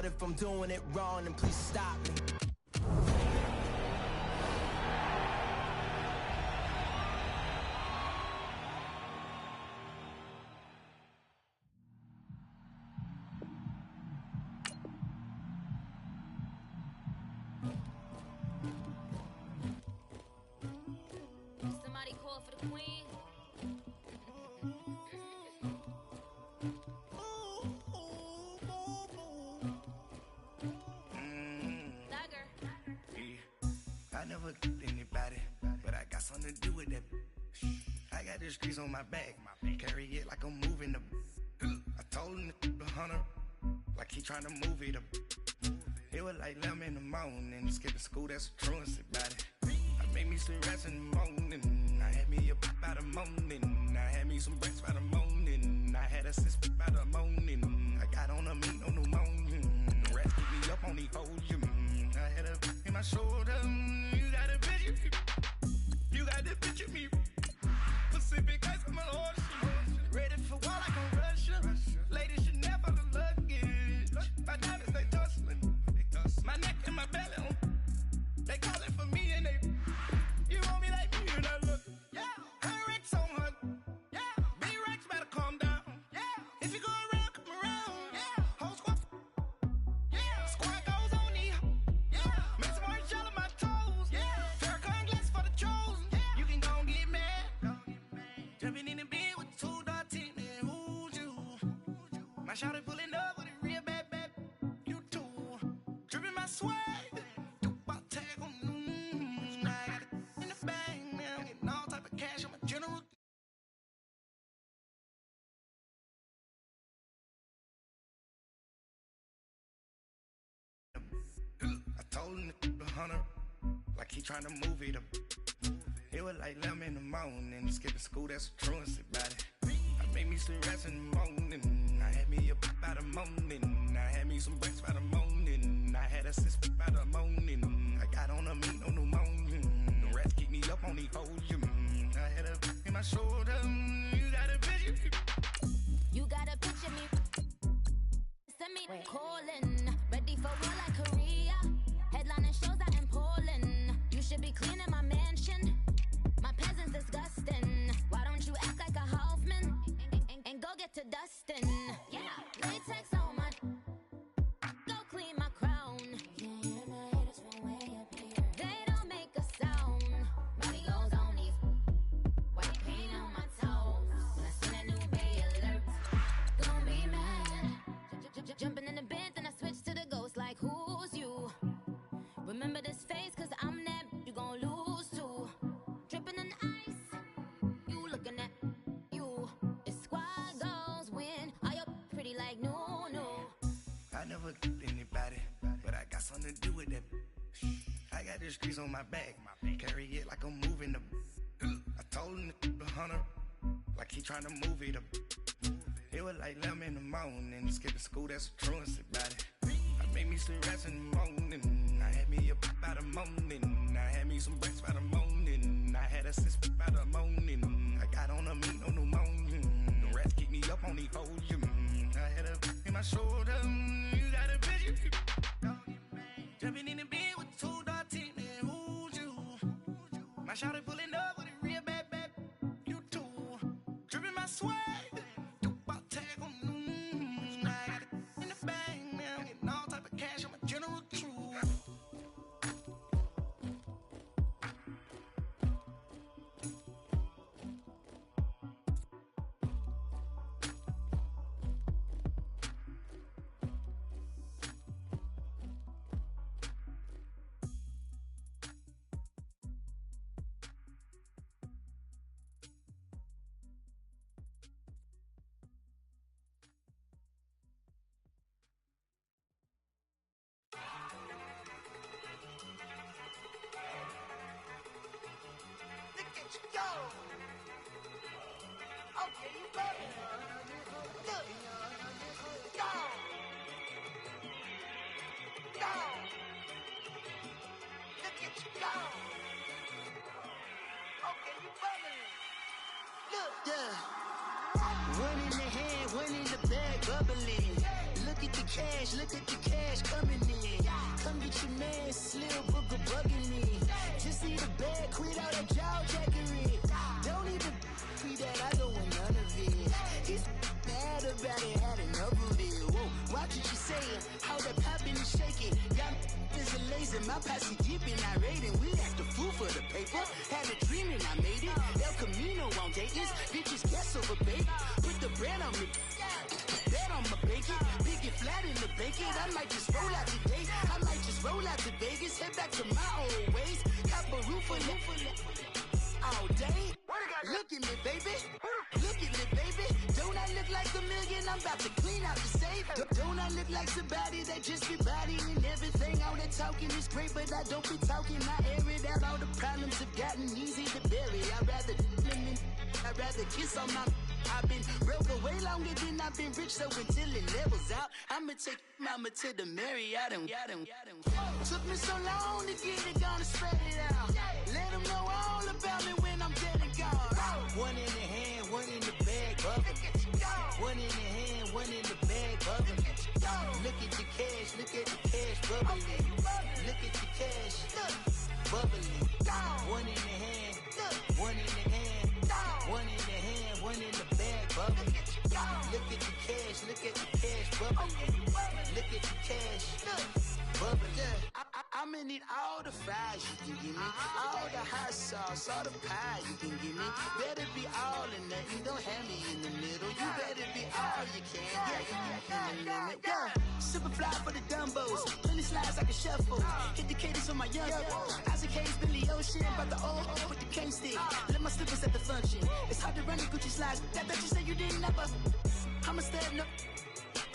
if I'm doing it wrong, then please stop me. Somebody call for the queen. I never anybody, but I got something to do with that. I got the streets on my back, carry it like I'm moving the. I told him the hunter, like he trying to move it up. It was like 11 in the morning, skipping school, that's a truancy about it. I made me some rats in the morning, I had me a pop by the morning, I had me some breaks by the morning, I had a sis by the morning, I got on a meat on the morning, the rats pick me up on the podium, I had a in my shoulder, you got a picture, you got the picture me, Pacific ice on my ocean, ready for war like I'm Russia, ladies should never the luggage, my diamonds they tussling, my neck and my belly on, they calling for me and they, you want me like me and I look, yeah, her Rex on her, yeah, B-Rex better calm down, yeah, if you go around, come around, yeah, whole squad, yeah, squad goes on the, yeah, make some orange gel on my toes, yeah, Farrakhan glass for the chosen, yeah, you can go and get mad, jumping in the bed with 2 dark teeth, man, who's you, my shawty pulling up with a real bad, you too, dripping my swag, tag on, I got it in the bag, man, I'm getting all type of cash on my general. I told him the hunter, like he trying to move it up. It was like 11 in the morning, skipping school, that's a truancy about it. I made me some rats in the morning, I had me a pop by the morning, I had me some breaks by the morning, I had a sis by the morning, I got on a meat on the morning, the rats keep me up on the podium, I had a in my shoulder, you got a picture, You got a picture me. Send me calling. Ready for war like Korea. Headlining shows out in Poland. You should be cleaning my mansion. My peasants disgusting. Why don't you act like a Hoffman and go get to dustin'? Yeah, latex on my. Go clean my crown. They don't make a sound. Money goes on these. White paint on my toes. When I see that new Bay alert, gonna be mad. Jumping in the bed, then I switch to the ghost like who's you? Remember this face, cause I'm that you gon' lose too. Dripping in ice, you looking at you. It's squad goals win. Are you pretty like no? I never anybody, but I got something to do with that. I got the streets on my back, carry it like I'm moving the. I told him the hunter, like he trying to move it up. It was like 11 in the morning, skipping school, that's a truancy about it. I made me some rats in the morning, I had me a pop by the morning, I had me some breaks by the morning, I had a sis by the morning, I got on a meat on the morning, the rats keep me up on the podium, I had a in my shoulder, you got a picture, jumping in the bed with 2 dark teeth, man, who's you? My shawty pulling up with a real bad, you too, dripping my swag. I got it in the bag, man. I'm getting all type of cash on my general crew. Go! Okay, you ready? Look! Go! Go! Look at you go! Okay, you ready? Look! Yeah! One in the hand, one in the bag, bubbling. Look at the cash, cash, look at the cash coming in. Come get your man, Slim Booker bugging me. Just see the bag, quit all that jaw jackery. Don't even tweet that, I don't want none of it. He's mad about it, had enough of it. Whoa, watch what you saying, how that poppin' and shaking. Got is a laser, my posse deep and I raiding. We act a fool for the paper, had a dream and I made it. El Camino on Dayton's, bitches guess over bait. Put the brand on me, bet on my bacon. Big it flat in the bacon, I might just roll out today. I might just roll out to Vegas, head back to my old ways. Cop a roof for all day. Look at me, baby. Look at me, baby. Don't I look like a million? I'm about to clean out the safe. Don't I look like somebody that just be bodying everything? All that talking is great, but I don't be talking. I air it out. All the problems have gotten easy to bury. I'd rather kiss on my. I've been broke way longer than I've been rich, so until it levels out, I'ma take mama to the Marriott and took me so long to get it, gonna spread it out. Let them know all about me when I'm dead and gone. One in the hand, one in the bag, bubbling. One in the hand, one in the bag, bubbling. Look at the cash, look at the cash, bubbling. Look at the cash, bubbling. One in the hand, one in the hand, one in the hand, one in the bag, bubbling. Look at the cash, look at the cash, bubbling. Look at the cash, bubbling. I'ma need all the fries you can give me, all the hot sauce, all the pie you can give me. Better be all or nothing, don't have me in the middle. You better be all you can, yeah. Super fly for the Dumbos, plenty slides I can shuffle. Hit the cadence on my young Isaac Hayes, Billy Ocean, about the old with the cane stick. Let my slippers at the function. It's hard to run the Gucci slides. That bet you say you didn't never. I'm a step no.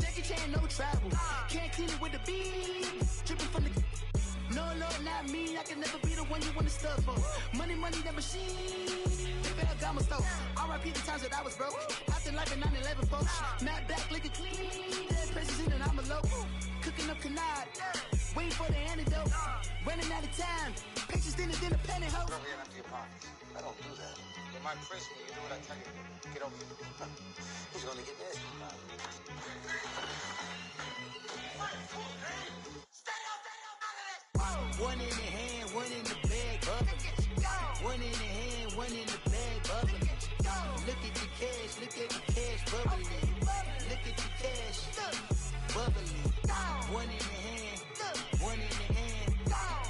Jackie Chan, no travel. Can't clean it with a beat. Dripping from the. No, not me. I can never be the one you want to stuff for. Money, that machine. Ferragamo stove. R.I.P. the times that I was broke. Acting like a 9/11 folks. Matte back, looking clean. Dead presents in and I'm alone. Cooking up canard. Waiting for the antidote. Running out of time. Pictures dinner, penny hoe. Never get empty your pockets. I don't do that. You might press me. You do what I tell you. Get over here. Who's gonna get this? One in the hand, one in the bag, bubbling. One in the hand, one in the bag, bubbling. Look at the cash, look at the cash, bubbling. Look at the cash, bubbling. One in the hand, one in the hand,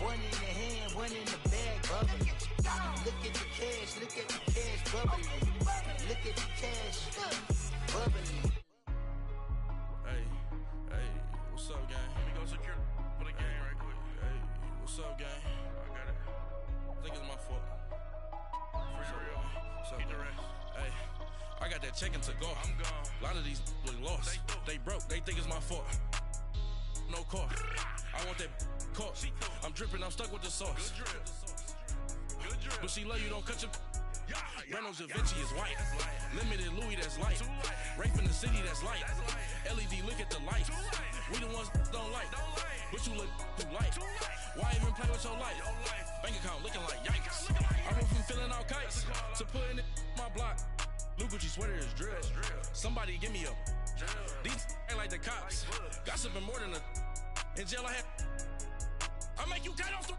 one in the hand, one in the bag, bubbling. Look at the cash, look at the cash, bubbling. Look at the cash, bubbling. Hey, what's up, gang? Let me go secure for the gang right quick. Hey, what's up, gang? I got it. I think it's my fault. For real. What's up, man? Hey, I got that check-in to go. I'm gone. A lot of these look lost. They broke. They think it's my fault. No car. I want that caught. I'm dripping. I'm stuck with the sauce. Good drip. But she love you. Don't cut your. Reynolds Da Vinci is white. Limited Louis, that's light. Rape in the city, that's light. LED, look at the light. We the ones don't like. But you look too light. Why even play with your life? Bank account looking like yikes. I went from feeling all kites to putting it in my block. Blue Gucci sweater is drill. Somebody give me a. These ain't like the cops. Gossiping more than a. In jail I had. I make you cut off the.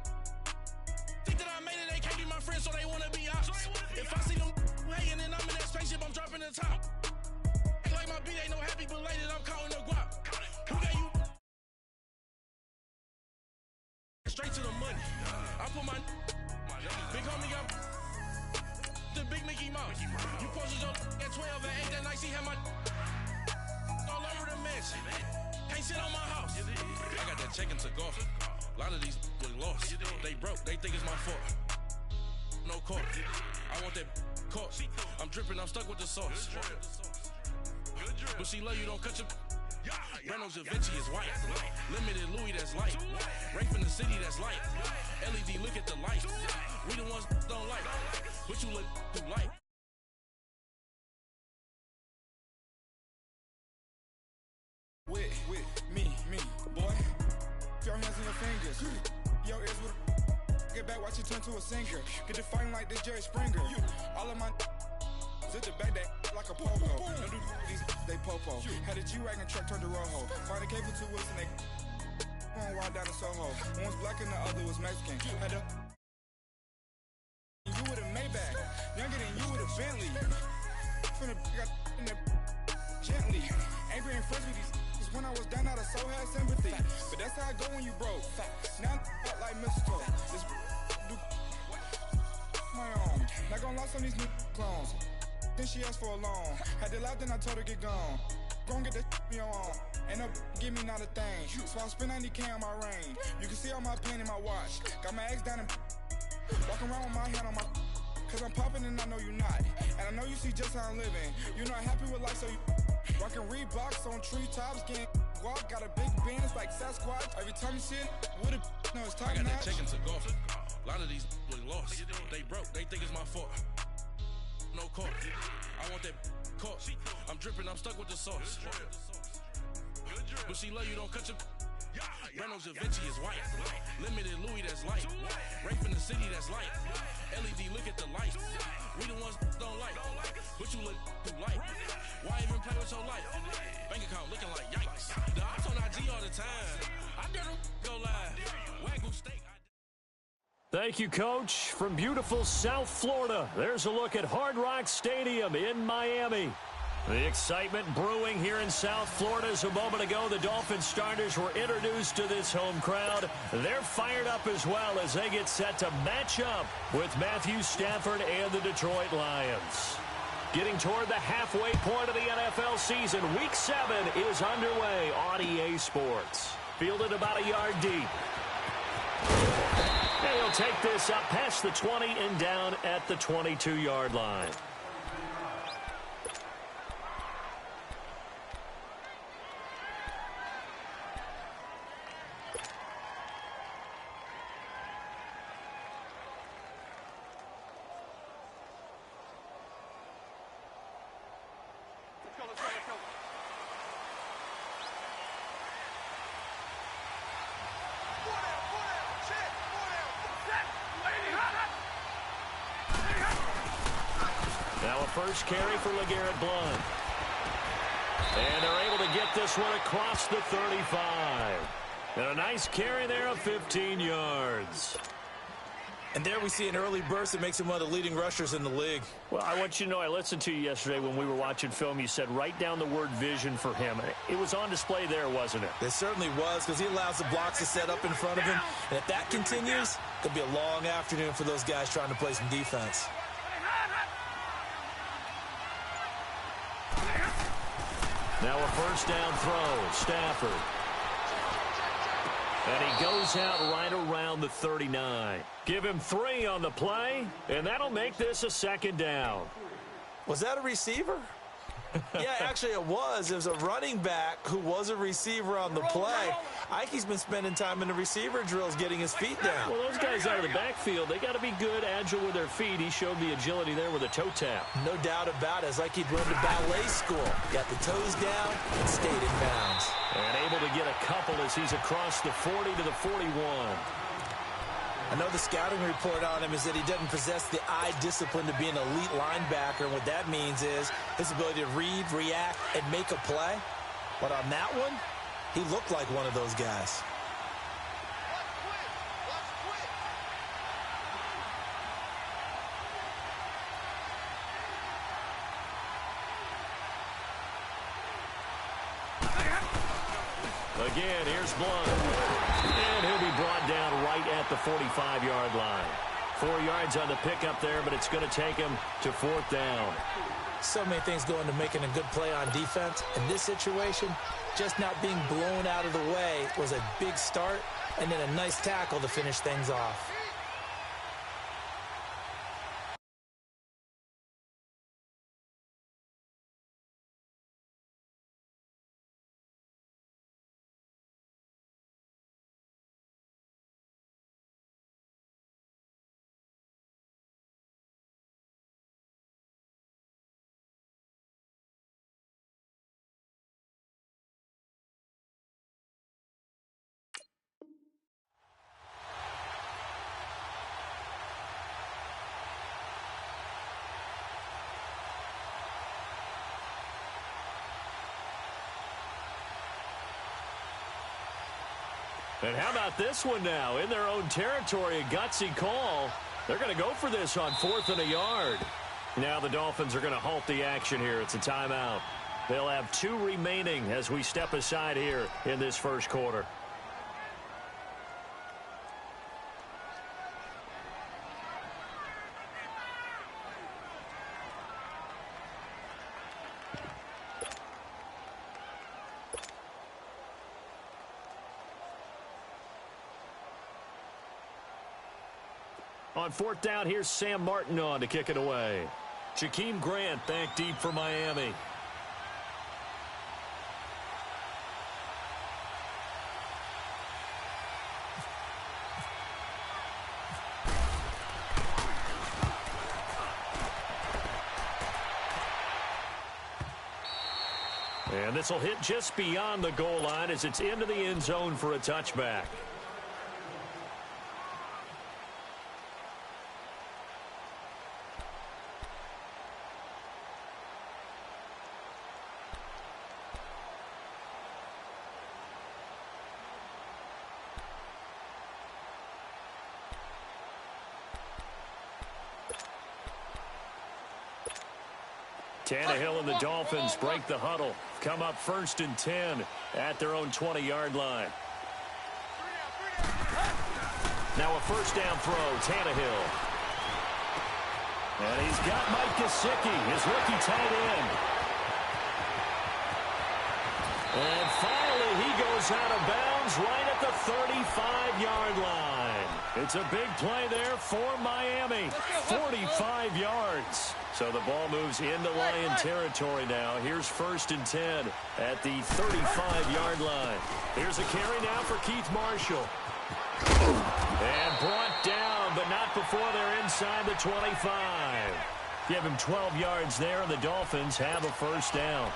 Think that I made it, they can't be my friends, so they wanna be ops. If I see them hating and I'm in that spaceship, I'm dropping the top. Act like my beat ain't no happy belated, I'm counting the guap. Who got you? Straight to the money. I put my big homie got the big Mickey Mouse. You posted your at 12 and 8 that night, she had my all over the mansion. Can't sit on my house. I got that check-in to go. A lot of these look lost. They broke, they think it's my fault. No car. I want that caught. I'm dripping, I'm stuck with the sauce. But she love you, don't cut your. Reynolds Da Vinci is white. Limited Louis, that's light. Rape in the city, that's light. LED, look at the light. We the ones don't like. But you look too light. With me, boy. Your hands and your fingers. Your ears with get back, watch you turn to a singer. Get the fighting like this Jerry Springer. All of my sit the back that like a popo. Don't do these they popo. Had a G-Wagon truck turned to Rojo. Find a cable to us and they all down in Soho. One was black and the other was Mexican. Had a you with a Maybach, younger than you with a Bentley. From the got in the gently. Angry and friends with these when I was down out of so had sympathy. But that's how it go when you broke. Now I'm like mistletoe. This do my own. Not gonna lost on these new clones. Then she asked for a loan. Had to laugh, then I told her get gone. Gon' get that me on. Ain't no give me not a thing. So I spend 90K on my ring. You can see all my pain in my watch. Got my ex down and walking around with my hand on my. Cause I'm popping and I know you not. And I know you see just how I'm living. You're not happy with life, so you rockin' Reeboks on treetops, getting walk. Got a big band, it's like Sasquatch. Every time you see it, with a no, it's top I got that notch. check into golf. A lot of these was lost. They broke, they think it's my fault. No court. I want that caught. I'm dripping, I'm stuck with the sauce. But she love you, don't cut your. Reynolds Da Vinci is white. Limited Louis, that's light. Rape in the city, that's light. LED, look at the lights. We the ones don't like. But you look too light. Why even play with your life? Bank account looking like yikes. The ops on IG all the time. I dare them go live. Wagyu steak. Thank you, Coach. From beautiful South Florida, there's a look at Hard Rock Stadium in Miami. The excitement brewing here in South Florida as a moment ago. The Dolphins starters were introduced to this home crowd. They're fired up as well as they get set to match up with Matthew Stafford and the Detroit Lions. Getting toward the halfway point of the NFL season, Week 7 is underway on EA Sports. Fielded about a yard deep. And he'll take this up past the 20 and down at the 22-yard line. Now a first carry for LeGarrette Blount. And they're able to get this one across the 35. And a nice carry there of 15 yards. And there we see an early burst that makes him one of the leading rushers in the league. Well, I want you to know, I listened to you yesterday when we were watching film. You said write down the word vision for him. It was on display there, wasn't it? It certainly was, because he allows the blocks to set up in front of him. And if that continues, it could be a long afternoon for those guys trying to play some defense. Now a first down throw, Stafford. And he goes out right around the 39. Give him 3 on the play, and that'll make this a second down. Was that a receiver? Yeah, actually it was. It was a running back who was a receiver on the play. Ike's been spending time in the receiver drills getting his feet down. Well, those guys out of the backfield, they got to be good, agile with their feet. He showed the agility there with a toe tap. No doubt about it. It's like he'd run to ballet school. Got the toes down and stayed in bounds. And able to get a couple as he's across the 40 to the 41. I know the scouting report on him is that he doesn't possess the eye discipline to be an elite linebacker. And what that means is his ability to read, react, and make a play. But on that one, he looked like one of those guys. Again, here's Blount. And he'll be brought down right at the 45-yard line. 4 yards on the pickup there, but it's going to take him to 4th down. So many things go into making a good play on defense. In this situation, just not being blown out of the way was a big start, and then a nice tackle to finish things off. And how about this one now? In their own territory, a gutsy call. They're going to go for this on 4th and a yard. Now the Dolphins are going to halt the action here. It's a timeout. They'll have 2 remaining as we step aside here in this first quarter. On 4th down, here's Sam Martin on to kick it away. Jakeem Grant back deep for Miami. And this will hit just beyond the goal line as it's into the end zone for a touchback. Tannehill and the Dolphins break the huddle. Come up 1st and 10 at their own 20-yard line. Now a 1st down throw, Tannehill. And he's got Mike Gesicki, his rookie tight end. And finally he goes out of bounds right at the 35-yard line. It's a big play there for Miami. 45 yards. So the ball moves into Lion territory now. Here's 1st and 10 at the 35-yard line. Here's a carry now for Keith Marshall. And brought down, but not before they're inside the 25. Give him 12 yards there, and the Dolphins have a 1st down.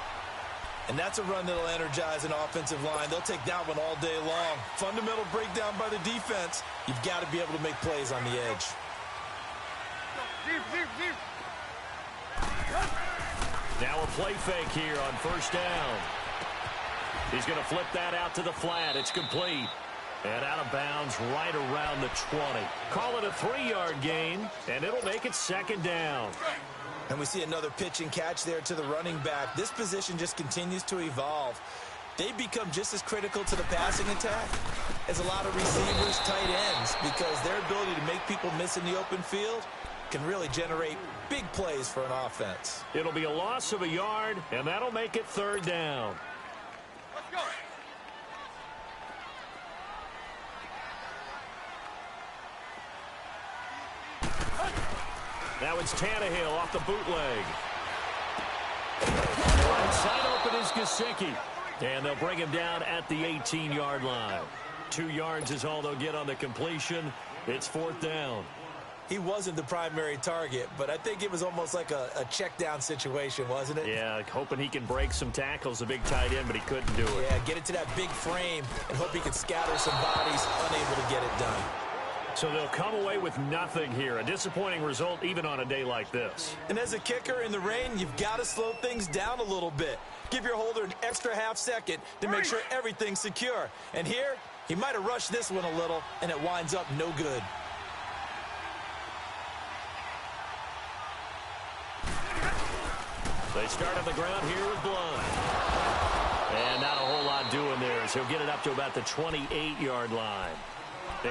And that's a run that'll energize an offensive line. They'll take that one all day long. Fundamental breakdown by the defense. You've got to be able to make plays on the edge. Now a play fake here on 1st down. He's going to flip that out to the flat. It's complete. And out of bounds right around the 20. Call it a 3-yard gain, and it'll make it 2nd down. And we see another pitch and catch there to the running back. This position just continues to evolve. They become just as critical to the passing attack as a lot of receivers, tight ends, because their ability to make people miss in the open field can really generate big plays for an offense. It'll be a loss of a yard, and that'll make it 3rd down. Let's go. Now it's Tannehill off the bootleg. Right side open is Gesicki. And they'll bring him down at the 18-yard line. 2 yards is all they'll get on the completion. It's 4th down. He wasn't the primary target, but I think it was almost like a check down situation, wasn't it? Yeah, hoping he can break some tackles, a big tight end, but he couldn't do it. Yeah, get it to that big frame and hope he could scatter some bodies, unable to get it done. So they'll come away with nothing here. A disappointing result even on a day like this. And as a kicker in the rain, you've got to slow things down a little bit. Give your holder an extra half second to make sure everything's secure. And here, he might have rushed this one a little, and it winds up no good. They start on the ground here with Blunt. And not a whole lot doing there, so he'll get it up to about the 28-yard line.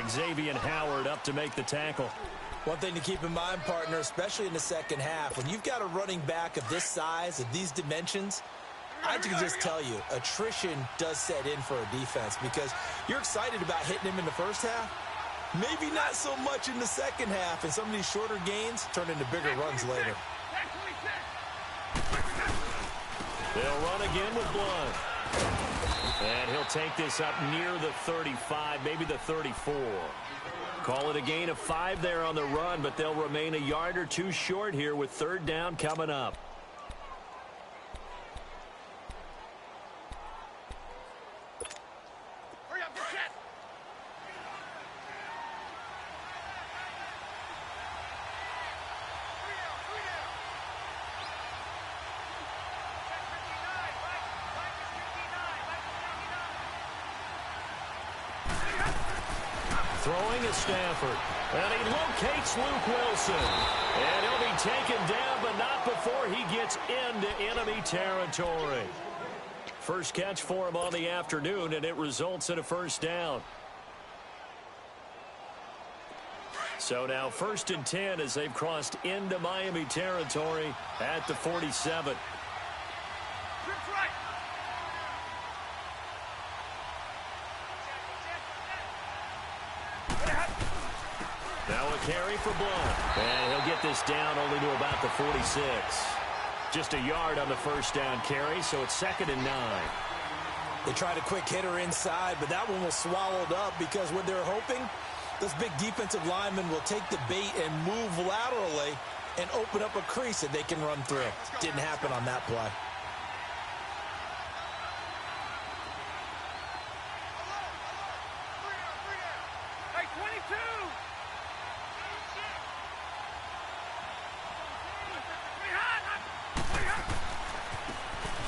Xavier Howard up to make the tackle. One thing to keep in mind, partner, especially in the second half, when you've got a running back of this size, of these dimensions, I can just tell you, attrition does set in for a defense because you're excited about hitting him in the first half. Maybe not so much in the second half, and some of these shorter gains turn into bigger runs later. They'll run again with Blunt. And he'll take this up near the 35, maybe the 34. Call it a gain of 5 there on the run, but they'll remain a yard or 2 short here with 3rd down coming up. Hurry up, get set. Throwing is Stafford. And he locates Luke Wilson. And he'll be taken down, but not before he gets into enemy territory. First catch for him on the afternoon, and it results in a first down. So now 1st and 10 as they've crossed into Miami territory at the 47. Now a carry for Blount. And he'll get this down only to about the 46. Just a yard on the first down carry, so it's 2nd and 9. They tried a quick hitter inside, but that one was swallowed up because what they're hoping, those big defensive linemen will take the bait and move laterally and open up a crease that they can run through. Didn't happen on that play.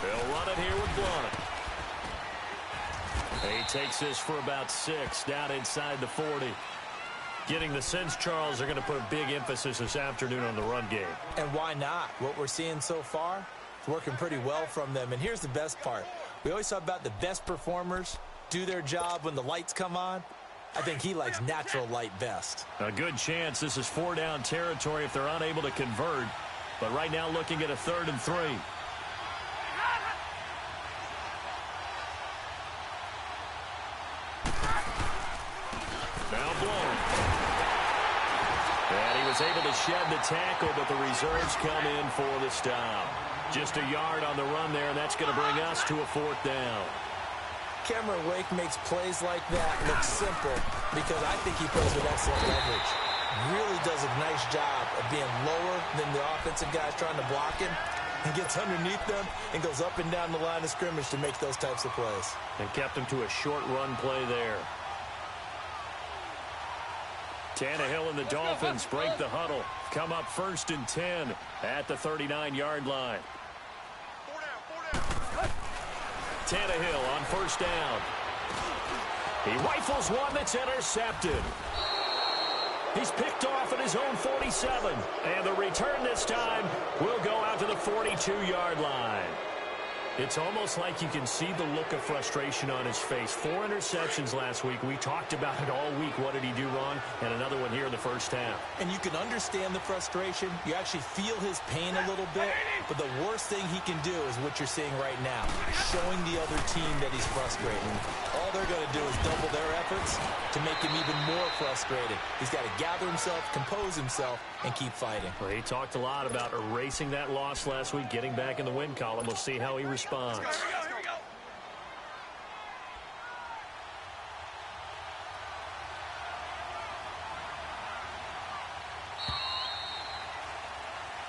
They'll run it here with Blount. He takes this for about 6 down inside the 40. Getting the sense, Charles, are going to put a big emphasis this afternoon on the run game. And why not? What we're seeing so far is working pretty well from them. And here's the best part. We always talk about the best performers do their job when the lights come on. I think he likes natural light best. A good chance this is 4-down territory if they're unable to convert. But right now looking at a 3rd and 3. Now Blount. And he was able to shed the tackle, but the reserves come in for the stop. Just a yard on the run there, and that's going to bring us to a 4th down. Cameron Wake makes plays like that look simple because I think he plays with excellent leverage. Really does a nice job of being lower than the offensive guys trying to block him and gets underneath them and goes up and down the line of scrimmage to make those types of plays. And kept him to a short run play there. Tannehill and the Dolphins break the huddle. Come up 1st and 10 at the 39-yard line. Tannehill on 1st down. He rifles one that's intercepted. He's picked off at his own 47. And the return this time will go out to the 42-yard line. It's almost like you can see the look of frustration on his face. 4 interceptions last week. We talked about it all week. What did he do wrong? And another one here in the first half. And you can understand the frustration. You actually feel his pain a little bit. But the worst thing he can do is what you're seeing right now, showing the other team that he's frustrated. All they're going to do is double their efforts to make him even more frustrated. He's got to gather himself, compose himself, and keep fighting. Well, he talked a lot about erasing that loss last week, getting back in the win column. We'll see how he responds. Here we go.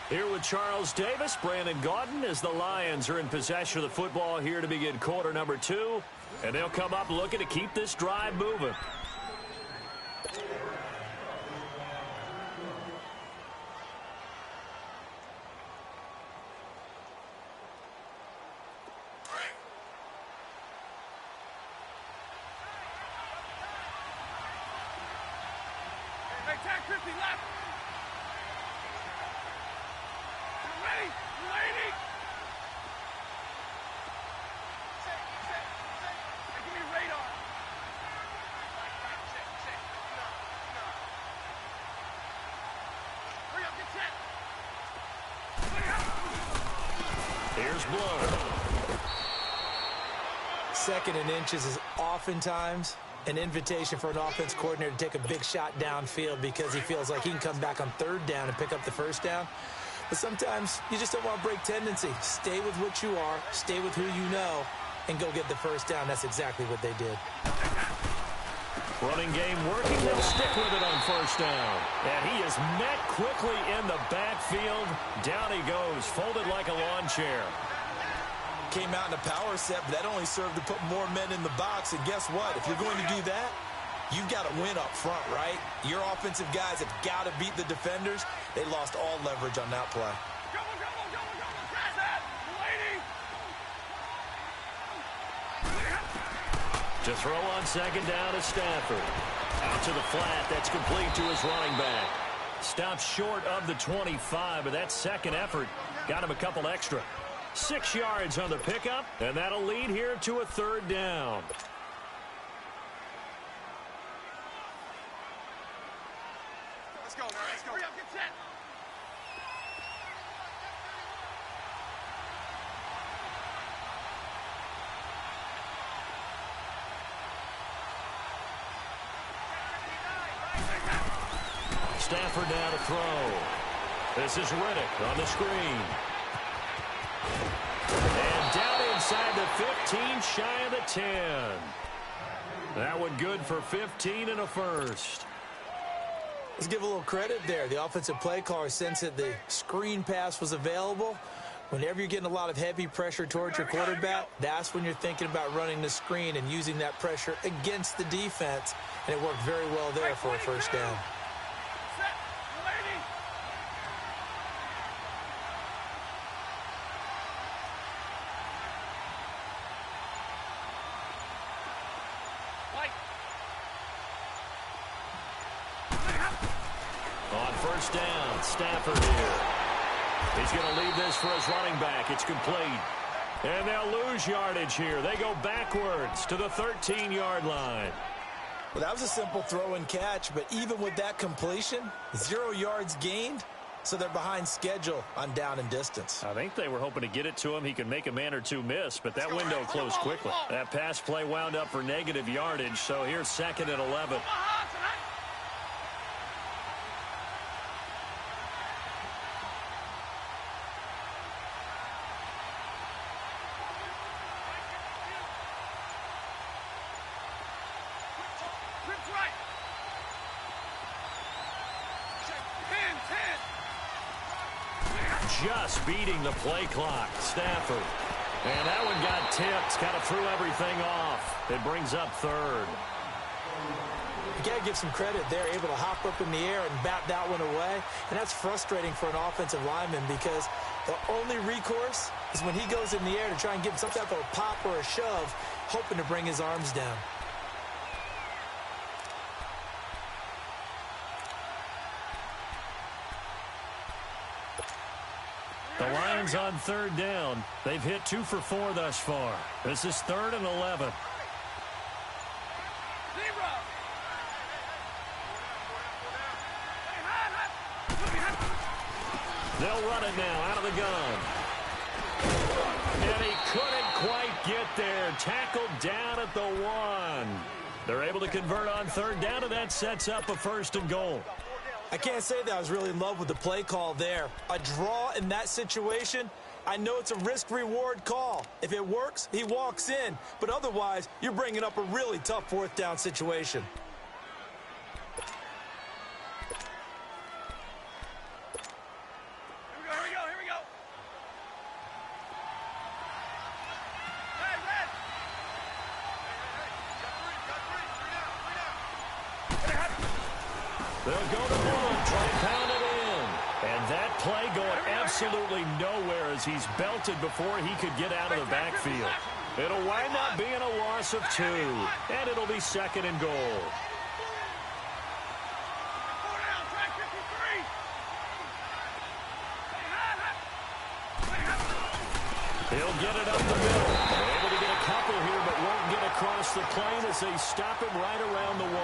Here with Charles Davis, Brandon Gaudin, as the Lions are in possession of the football here to begin quarter number 2. And they'll come up looking to keep this drive moving. Hey, tag 50 left. You ready? You ready? Hey, give me radar. Hurry up, get set. Here's Blount. 2nd and inches is oftentimes an invitation for an offense coordinator to take a big shot downfield because he feels like he can come back on 3rd down and pick up the 1st down. But sometimes you just don't want to break tendency. Stay with what you are, stay with who you know, and go get the 1st down. That's exactly what they did. Running game working. They'll stick with it on 1st down. And he is met quickly in the backfield. Down he goes, folded like a lawn chair. Came out in a power set, but that only served to put more men in the box. And guess what? If you're going to do that, you've got to win up front, right? Your offensive guys have got to beat the defenders. They lost all leverage on that play. To throw on second down is Stafford. Out to the flat. That's complete to his running back. Stopped short of the 25, but that second effort got him a couple extra. 6 yards on the pickup, and that'll lead here to a third down. Let's go, man. Let's go. Hurry up, get set. Stafford now to throw. This is Riddick on the screen. And down inside the 15, shy of the 10. That one good for 15 and a first. Let's give a little credit there. The offensive play caller sensed that the screen pass was available. Whenever you're getting a lot of heavy pressure towards your quarterback, that's when you're thinking about running the screen and using that pressure against the defense. And it worked very well there for a first down. On first down, Stafford here. He's going to leave this for his running back. It's complete. And they'll lose yardage here. They go backwards to the 13-yard line. Well, that was a simple throw and catch, but even with that completion, 0 yards gained, so they're behind schedule on down and distance. I think they were hoping to get it to him. He could make a man or two miss, but that window closed quickly. That pass play wound up for negative yardage, so here's 2nd and 11. Just beating the play clock, Stafford. And that one got tipped, kind of threw everything off. It brings up third. You got to give some credit there, able to hop up in the air and bat that one away. And that's frustrating for an offensive lineman because the only recourse is when he goes in the air to try and get some type of a pop or a shove, hoping to bring his arms down. The Lions on third down. They've hit 2 for 4 thus far. This is 3rd and 11. They'll run it now out of the gun. And he couldn't quite get there. Tackled down at the 1. They're able to convert on third down, and that sets up a 1st and goal. I can't say that I was really in love with the play call there. A draw in that situation, I know it's a risk-reward call. If it works, he walks in. But otherwise, you're bringing up a really tough 4th down situation. Here we go. Hey, Red! They'll go to one, try and pound it in. And that play going absolutely nowhere as he's belted before he could get out of the backfield. It'll wind up being a loss of 2, and it'll be 2nd and goal. He'll get it up the middle. They're able to get a couple here, but won't get across the plane as they stop him right around the 1.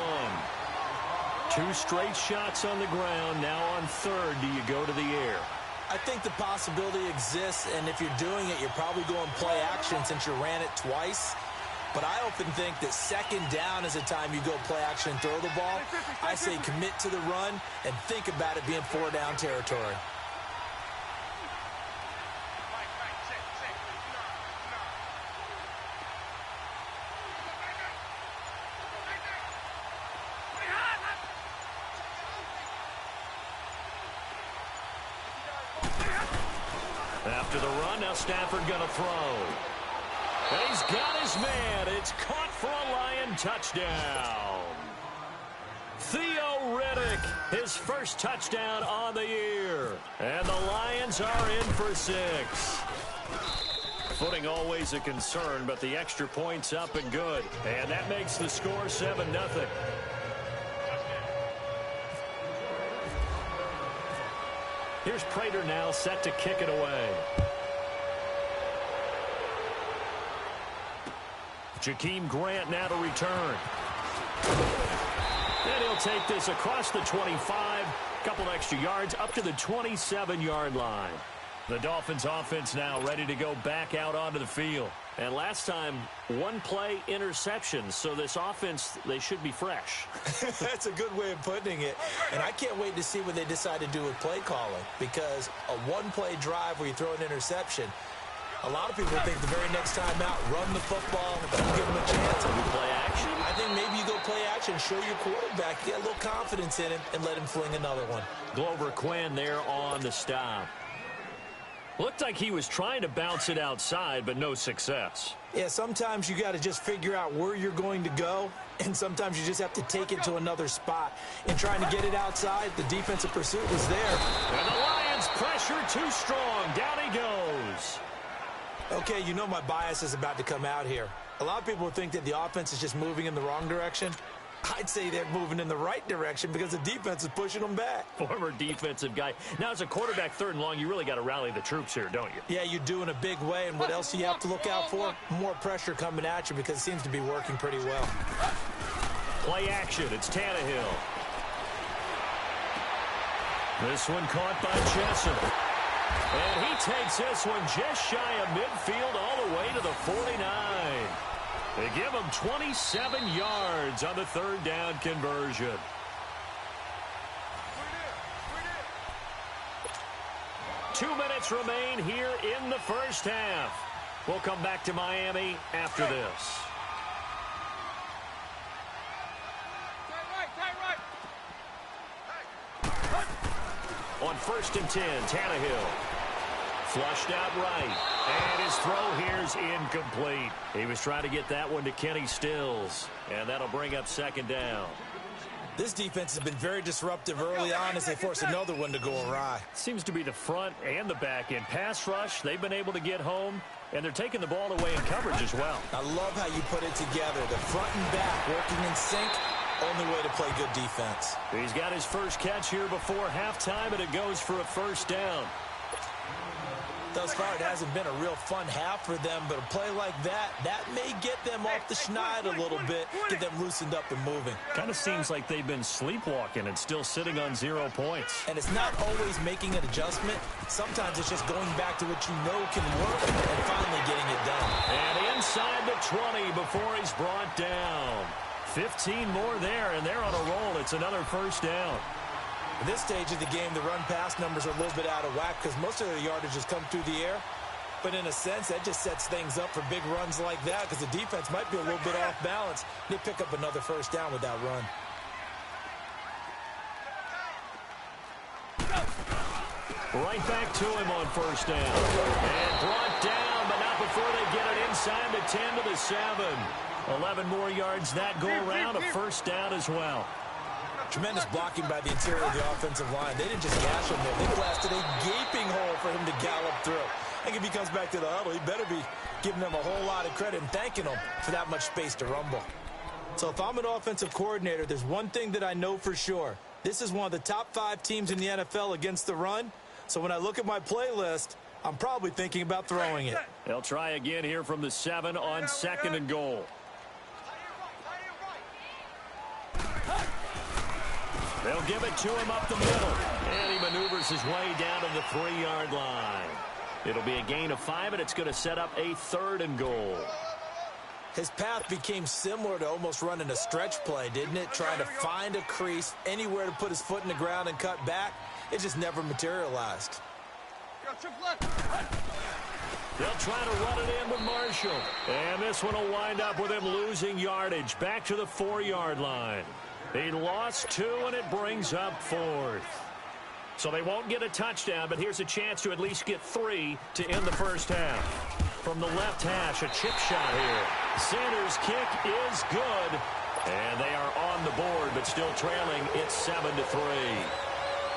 2 straight shots on the ground. Now on third, do you go to the air? I think the possibility exists, and if you're doing it, you're probably going play action since you ran it twice. But I often think that 2nd down is a time you go play action and throw the ball. I say commit to the run and think about it being 4 down territory. After the run, now Stafford going to throw. And he's got his man. It's caught for a Lion touchdown. Theo Riddick, his first touchdown on the year. And the Lions are in for 6. Footing always a concern, but the extra point's up and good. And that makes the score 7-0. Here's Prater now set to kick it away. Jakeem Grant now to return. And he'll take this across the 25. Couple extra yards up to the 27-yard line. The Dolphins offense now ready to go back out onto the field. And last time, one play interception. So this offense, they should be fresh. That's a good way of putting it. And I can't wait to see what they decide to do with play calling. Because a one-play drive where you throw an interception, a lot of people think the very next time out, run the football, don't give them a chance. You play action? I think maybe you go play action, show your quarterback, get a little confidence in him, and let him fling another one. Glover Quinn there on the stop. Looked like he was trying to bounce it outside, but no success. Yeah, sometimes you got to just figure out where you're going to go, and sometimes you just have to take it to another spot. And trying to get it outside, the defensive pursuit was there. And the Lions pressure too strong. Down he goes. Okay, you know my bias is about to come out here. A lot of people think that the offense is just moving in the wrong direction. I'd say they're moving in the right direction because the defense is pushing them back. Former defensive guy. Now, as a quarterback, 3rd and long, you really got to rally the troops here, don't you? Yeah, you do in a big way. And what else do you have to look out for? More pressure coming at you because it seems to be working pretty well. Play action. It's Tannehill. This one caught by Jessup. And he takes this one just shy of midfield all the way to the 49. They give him 27 yards on the 3rd down conversion. Two minutes remain here in the first half. We'll come back to Miami after this. On 1st and 10, Tannehill. Flushed out right. And his throw here's incomplete. He was trying to get that one to Kenny Stills. And that'll bring up 2nd down. This defense has been very disruptive early on as they force another one to go awry. Seems to be the front and the back end. Pass rush, they've been able to get home. And they're taking the ball away in coverage as well. I love how you put it together. The front and back working in sync. Only way to play good defense. He's got his first catch here before halftime, and it goes for a 1st down. Thus far, it hasn't been a real fun half for them, but a play like that may get them off the schneid a little bit, get them loosened up and moving. Kind of seems like they've been sleepwalking and still sitting on 0 points. And it's not always making an adjustment. Sometimes it's just going back to what you know can work and finally getting it done. And inside the 20 before he's brought down. 15 more there, and they're on a roll. It's another 1st down. At this stage of the game, the run-pass numbers are a little bit out of whack because most of their yardage has come through the air. But in a sense, that just sets things up for big runs like that because the defense might be a little bit off balance. They pick up another 1st down with that run. Right back to him on 1st down. And brought down, but not before they get it inside the 10 to the 7. 11 more yards that go around, a 1st down as well. Tremendous blocking by the interior of the offensive line. They didn't just gash him there. They blasted a gaping hole for him to gallop through. I think if he comes back to the huddle, he better be giving them a whole lot of credit and thanking them for that much space to rumble. So if I'm an offensive coordinator, there's one thing that I know for sure. This is one of the top 5 teams in the NFL against the run. So when I look at my playlist, I'm probably thinking about throwing it. They'll try again here from the 7 on 2nd and goal. They'll give it to him up the middle. And he maneuvers his way down to the 3-yard line. It'll be a gain of 5, and it's going to set up a 3rd and goal. His path became similar to almost running a stretch play, didn't it? Trying to find a crease, anywhere to put his foot in the ground and cut back. It just never materialized. They'll try to run it in with Marshall. And this one will wind up with him losing yardage. Back to the 4-yard line. He lost 2, and it brings up 4th. So they won't get a touchdown, but here's a chance to at least get 3 to end the first half. From the left hash, a chip shot here. Sanders' kick is good. And they are on the board, but still trailing. It's 7-3.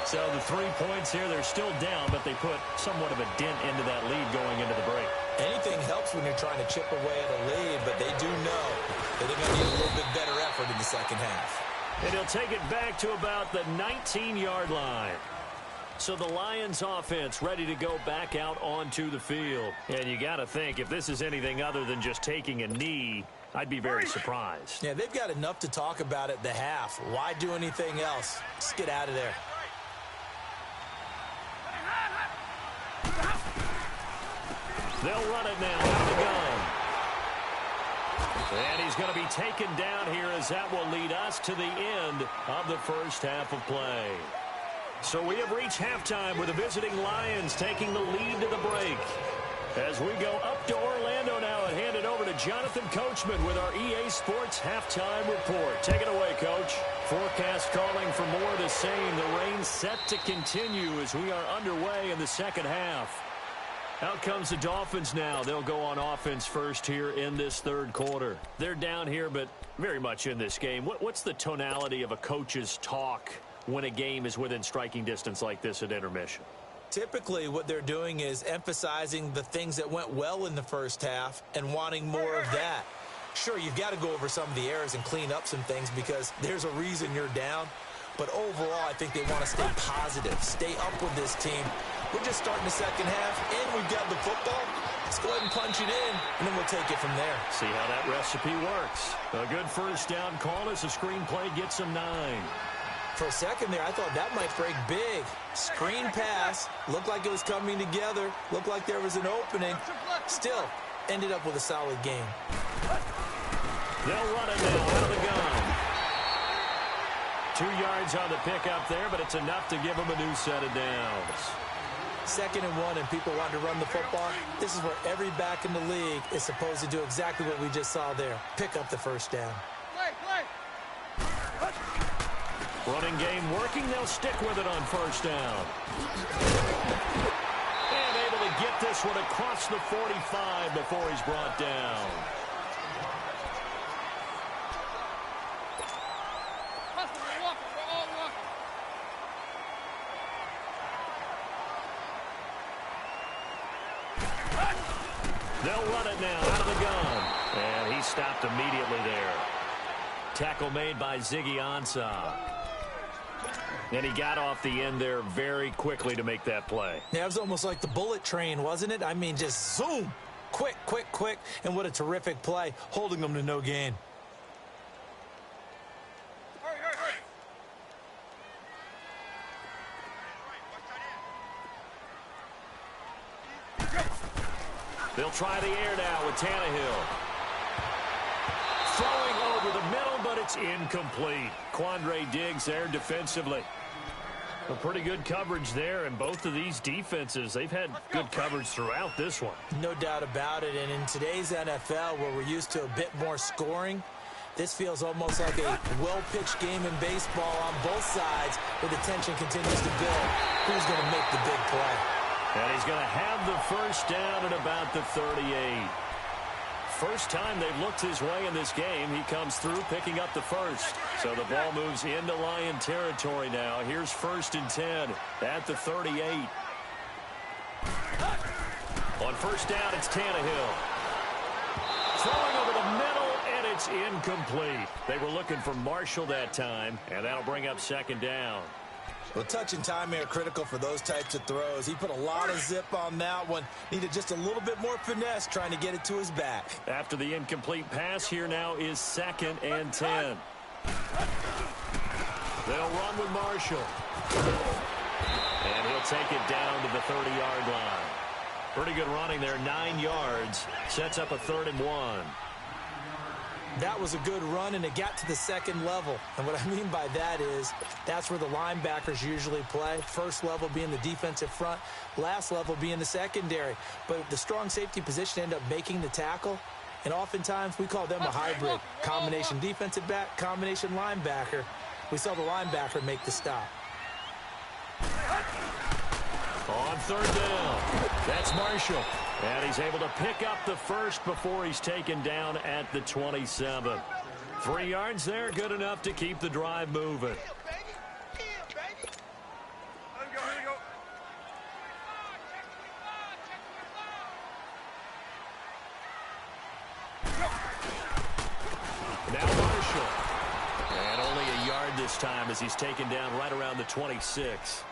So the 3 points here, they're still down, but they put somewhat of a dent into that lead going into the break. Anything helps when you're trying to chip away at a lead, but they do know that they're going to need a little bit better effort in the second half. And he'll take it back to about the 19-yard line. So the Lions offense ready to go back out onto the field. And you got to think, if this is anything other than just taking a knee, I'd be very surprised. Yeah, they've got enough to talk about at the half. Why do anything else? Just get out of there. They'll run it now out of the gun. And he's going to be taken down here as that will lead us to the end of the first half of play. So we have reached halftime with the visiting Lions taking the lead to the break. As we go up to Orlando now and hand it over to Jonathan Coachman with our EA Sports halftime report. Take it away, Coach. Forecast calling for more of the same. The rain set to continue as we are underway in the second half. Out comes the Dolphins now. They'll go on offense first here in this third quarter. They're down here, but very much in this game. What's the tonality of a coach's talk when a game is within striking distance like this at intermission? Typically, what they're doing is emphasizing the things that went well in the first half and wanting more of that. Sure, you've got to go over some of the errors and clean up some things because there's a reason you're down. But overall, I think they want to stay positive, stay up with this team. We're just starting the second half, and we've got the football. Let's go ahead and punch it in, and then we'll take it from there. See how that recipe works. A good first down call as the screenplay gets them 9. For a second there, I thought that might break big. Screen pass, looked like it was coming together, looked like there was an opening. Still, ended up with a solid game. They'll run it now out of the gun. 2 yards on the pickup there, but it's enough to give them a new set of downs. 2nd and 1, and people want to run the football. This is where every back in the league is supposed to do exactly what we just saw there. Pick up the first down. Running game working. They'll stick with it on first down. And able to get this one across the 45 before he's brought down. They'll run it now out of the gun. And he stopped immediately there. Tackle made by Ziggy Ansah. And he got off the end there very quickly to make that play. Yeah, it was almost like the bullet train, wasn't it? I mean, just zoom. Quick, quick, quick. And what a terrific play, holding them to no gain. They'll try the air now with Tannehill. Throwing over the middle, but it's incomplete. Quandre Diggs there defensively. A pretty good coverage there, and both of these defenses, they've had good coverage throughout this one. No doubt about it, and in today's NFL, where we're used to a bit more scoring, this feels almost like a well-pitched game in baseball on both sides, where the tension continues to build. Who's going to make the big play? And he's going to have the first down at about the 38. First time they've looked his way in this game. He comes through picking up the first. So the ball moves into Lion territory now. Here's 1st and 10 at the 38. On first down, it's Tannehill. Throwing over the middle, and it's incomplete. They were looking for Marshall that time, and that'll bring up 2nd down. Well, touch and time are critical for those types of throws. He put a lot of zip on that one. Needed just a little bit more finesse trying to get it to his back. After the incomplete pass, here now is 2nd and 10. They'll run with Marshall. And he'll take it down to the 30-yard line. Pretty good running there, 9 yards. Sets up a 3rd and 1. That was a good run, and it got to the 2nd level. And what I mean by that is that's where the linebackers usually play. First level being the defensive front, last level being the secondary. But the strong safety position ended up making the tackle, and oftentimes we call them a hybrid. Combination defensive back, combination linebacker. We saw the linebacker make the stop. On 3rd down, that's Marshall. And he's able to pick up the first before he's taken down at the 27. 3 yards there, good enough to keep the drive moving. this time as he's taken down right around the 26.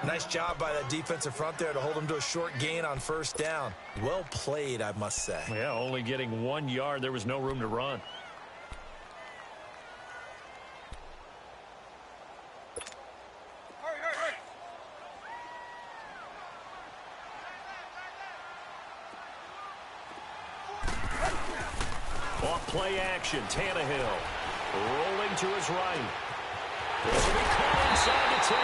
Nice job by that defensive front there to hold him to a short gain on first down. Well played, I must say. Yeah, only getting 1 yard. There was no room to run. Off play action, Tannehill rolling to his right. This will be caught inside the 10.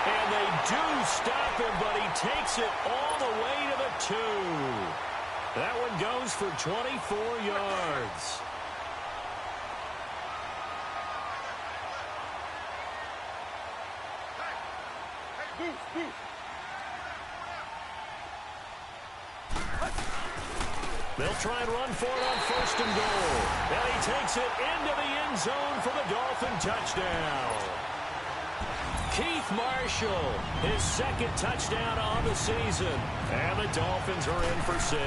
And they do stop him, but he takes it all the way to the 2. That one goes for 24 yards. They'll try and run for it on 1st and goal. And he takes it into the end zone for the Dolphin touchdown. Keith Marshall, his 2nd touchdown on the season. And the Dolphins are in for 6.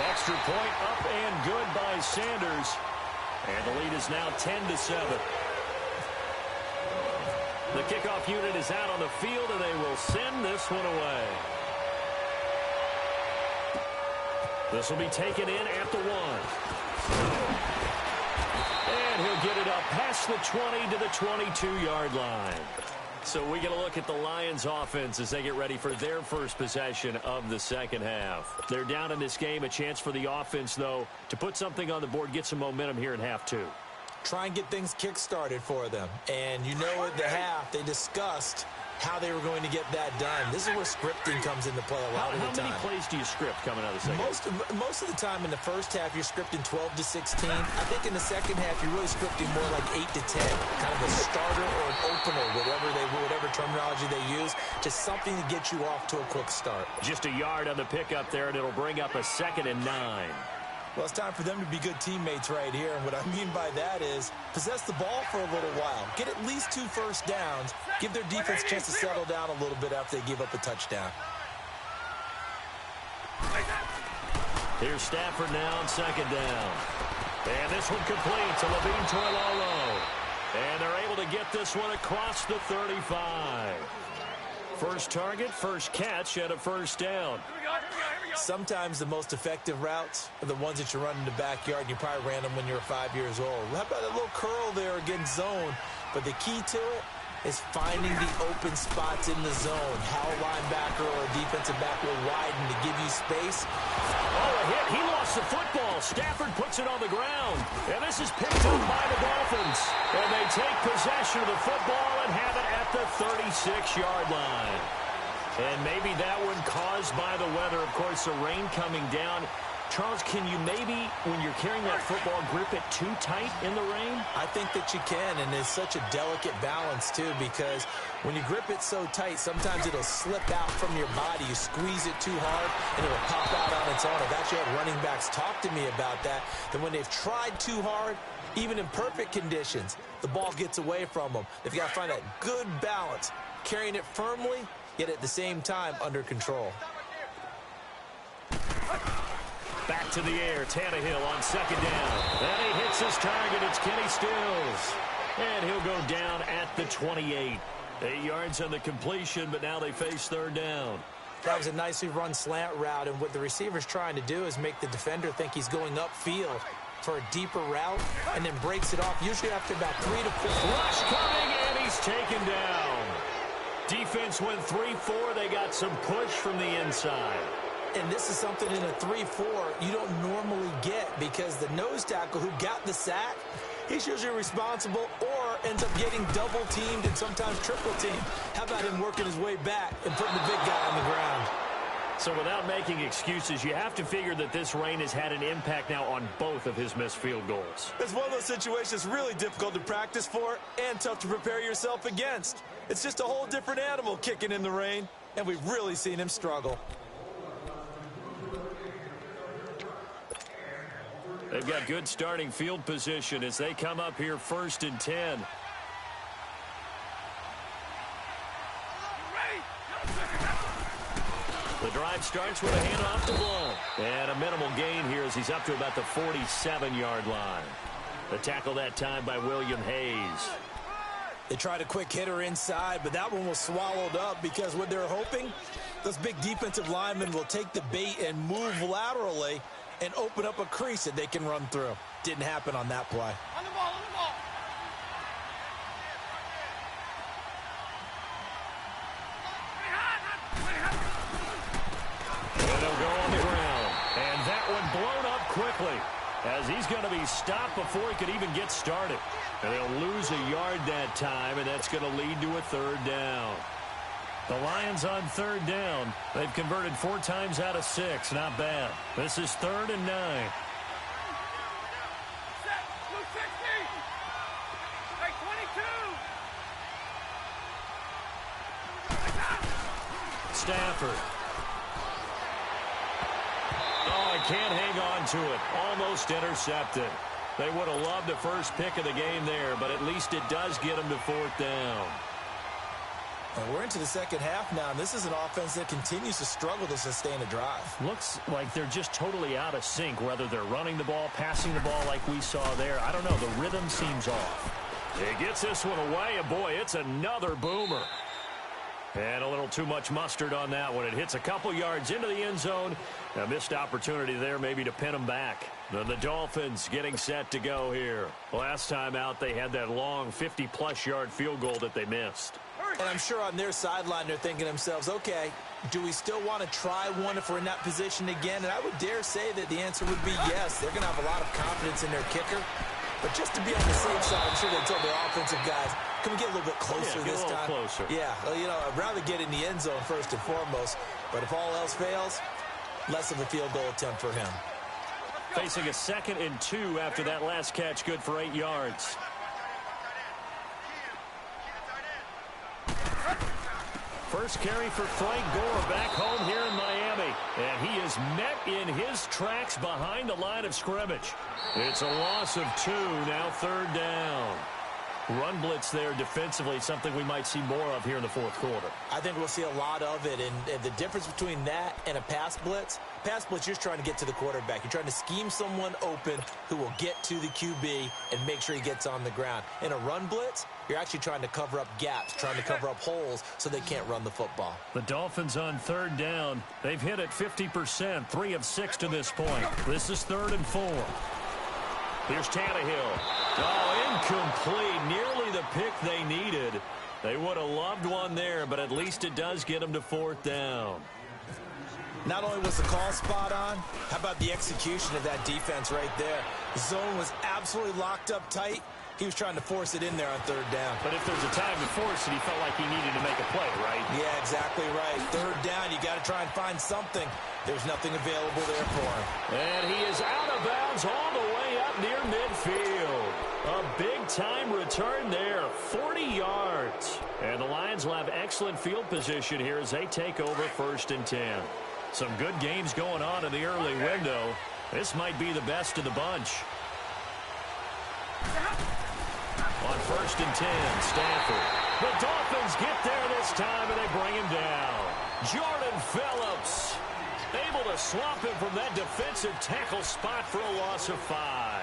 Extra point up and good by Sanders. And the lead is now 10-7. The kickoff unit is out on the field, and they will send this one away. This will be taken in at the 1. And he'll get it up past the 20 to the 22-yard line. So we get a look at the Lions offense as they get ready for their first possession of the second half. They're down in this game. A chance for the offense, though, to put something on the board, get some momentum here in half 2. Try and get things kick-started for them. And you know at the half, they discussed how they were going to get that done. This is where scripting comes into play a lot of the time. How many plays do you script coming out of the second half? Most of the time in the first half, you're scripting 12 to 16. I think in the second half, you're really scripting more like 8 to 10. Kind of a starter or an opener, whatever terminology they use. Just something to get you off to a quick start. Just a yard on the pickup there, and it'll bring up a 2nd and 9. Well, it's time for them to be good teammates right here. And what I mean by that is possess the ball for a little while. Get at least 2 first downs. Give their defense a chance to settle down a little bit after they give up a touchdown. Here's Stafford now on 2nd down. And this one complete to Levine Toilolo. And they're able to get this one across the 35. First target, first catch, and a first down. Sometimes the most effective routes are the ones that you run in the backyard, and you probably ran them when you were 5 years old. How about a little curl there against zone? But the key to it is finding the open spots in the zone. How a linebacker or a defensive back will widen to give you space. Oh, a hit. He lost the football. Stafford puts it on the ground. And this is picked up by the Dolphins. And they take possession of the football and have it at the 36-yard line. And maybe that one caused by the weather. Of course, the rain coming down. Charles, can you maybe, when you're carrying that football, grip it too tight in the rain? I think that you can, and it's such a delicate balance, too, because when you grip it so tight, sometimes it'll slip out from your body. You squeeze it too hard, and it'll pop out on its own. I've actually had running backs talk to me about that when they've tried too hard, even in perfect conditions, the ball gets away from them. They've got to find that good balance, carrying it firmly, yet at the same time under control. Back to the air, Tannehill on 2nd down. And he hits his target. It's Kenny Stills. And he'll go down at the 28. 8 yards on the completion, but now they face 3rd down. That was a nicely run slant route, and what the receiver's trying to do is make the defender think he's going upfield for a deeper route, and then breaks it off, usually after about 3 to 4. Rush coming, and he's taken down. Defense went 3-4. They got some push from the inside. And this is something in a 3-4 you don't normally get, because the nose tackle who got the sack, he's usually responsible or ends up getting double-teamed and sometimes triple-teamed. How about him working his way back and putting the big guy on the ground? So without making excuses, you have to figure that this rain has had an impact now on both of his missed field goals. It's one of those situations really difficult to practice for and tough to prepare yourself against. It's just a whole different animal kicking in the rain, and we've really seen him struggle. They've got good starting field position as they come up here 1st and 10. The drive starts with a handoff to Blount. And a minimal gain here as he's up to about the 47-yard line. The tackle that time by William Hayes. They tried a quick hitter inside, but that one was swallowed up because what they're hoping, those big defensive linemen will take the bait and move laterally and open up a crease that they can run through. Didn't happen on that play. On the ball, on the ball. And they'll go on the ground. And that one blown up quickly as he's going to be stopped before he could even get started. And they'll lose a yard that time, and that's going to lead to a third down. The Lions on third down. They've converted 4 times out of 6. Not bad. This is 3rd and 9. Stafford. Oh, he can't hang on to it. Almost intercepted. They would have loved the first pick of the game there, but at least it does get them to 4th down. And we're into the second half now, and this is an offense that continues to struggle to sustain a drive. Looks like they're just totally out of sync, whether they're running the ball, passing the ball like we saw there. I don't know. The rhythm seems off. He gets this one away, and boy, it's another boomer. And a little too much mustard on that one. It hits a couple yards into the end zone. A missed opportunity there maybe to pin them back. Then the Dolphins getting set to go here. Last time out, they had that long 50-plus yard field goal that they missed. And I'm sure on their sideline they're thinking to themselves, okay, do we still want to try one if we're in that position again? And I would dare say that the answer would be yes. They're going to have a lot of confidence in their kicker. But just to be on the safe side, I'm sure they told their offensive guys, can we get a little bit closer this time? Closer. Yeah, well, you know, I'd rather get in the end zone first and foremost. But if all else fails, less of a field goal attempt for him. Facing a 2nd and 2 after that last catch, good for 8 yards. First carry for Frank Gore back home here in Miami. And he is met in his tracks behind the line of scrimmage. It's a loss of 2, now 3rd down. Run blitz there defensively, something we might see more of here in the 4th quarter. I think we'll see a lot of it, and the difference between that and a pass blitz, you're just trying to get to the quarterback. You're trying to scheme someone open who will get to the QB and make sure he gets on the ground. In a run blitz, you're actually trying to cover up gaps, trying to cover up holes so they can't run the football. The Dolphins on 3rd down. They've hit it 50%, 3 of 6 to this point. This is 3rd and 4. Here's Tannehill. Oh, incomplete. Nearly the pick they needed. They would have loved one there, but at least it does get them to 4th down. Not only was the call spot on, how about the execution of that defense right there? The zone was absolutely locked up tight. He was trying to force it in there on 3rd down. But if there's a time to force it, he felt like he needed to make a play, right? Yeah, exactly right. 3rd down, you got to try and find something. There's nothing available there for him. And he is out of bounds all the way up near midfield. A big-time return there, 40 yards. And the Lions will have excellent field position here as they take over 1st and 10. Some good games going on in the early window. This might be the best of the bunch. On 1st and 10, Stafford. The Dolphins get there this time, and they bring him down. Jordan Phillips able to swamp him from that defensive tackle spot for a loss of 5.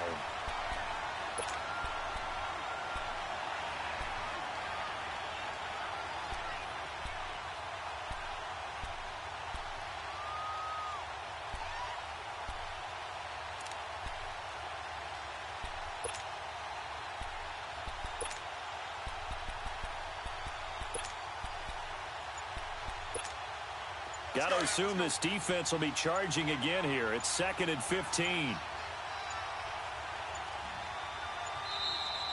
Got to assume this defense will be charging again here. It's 2nd and 15.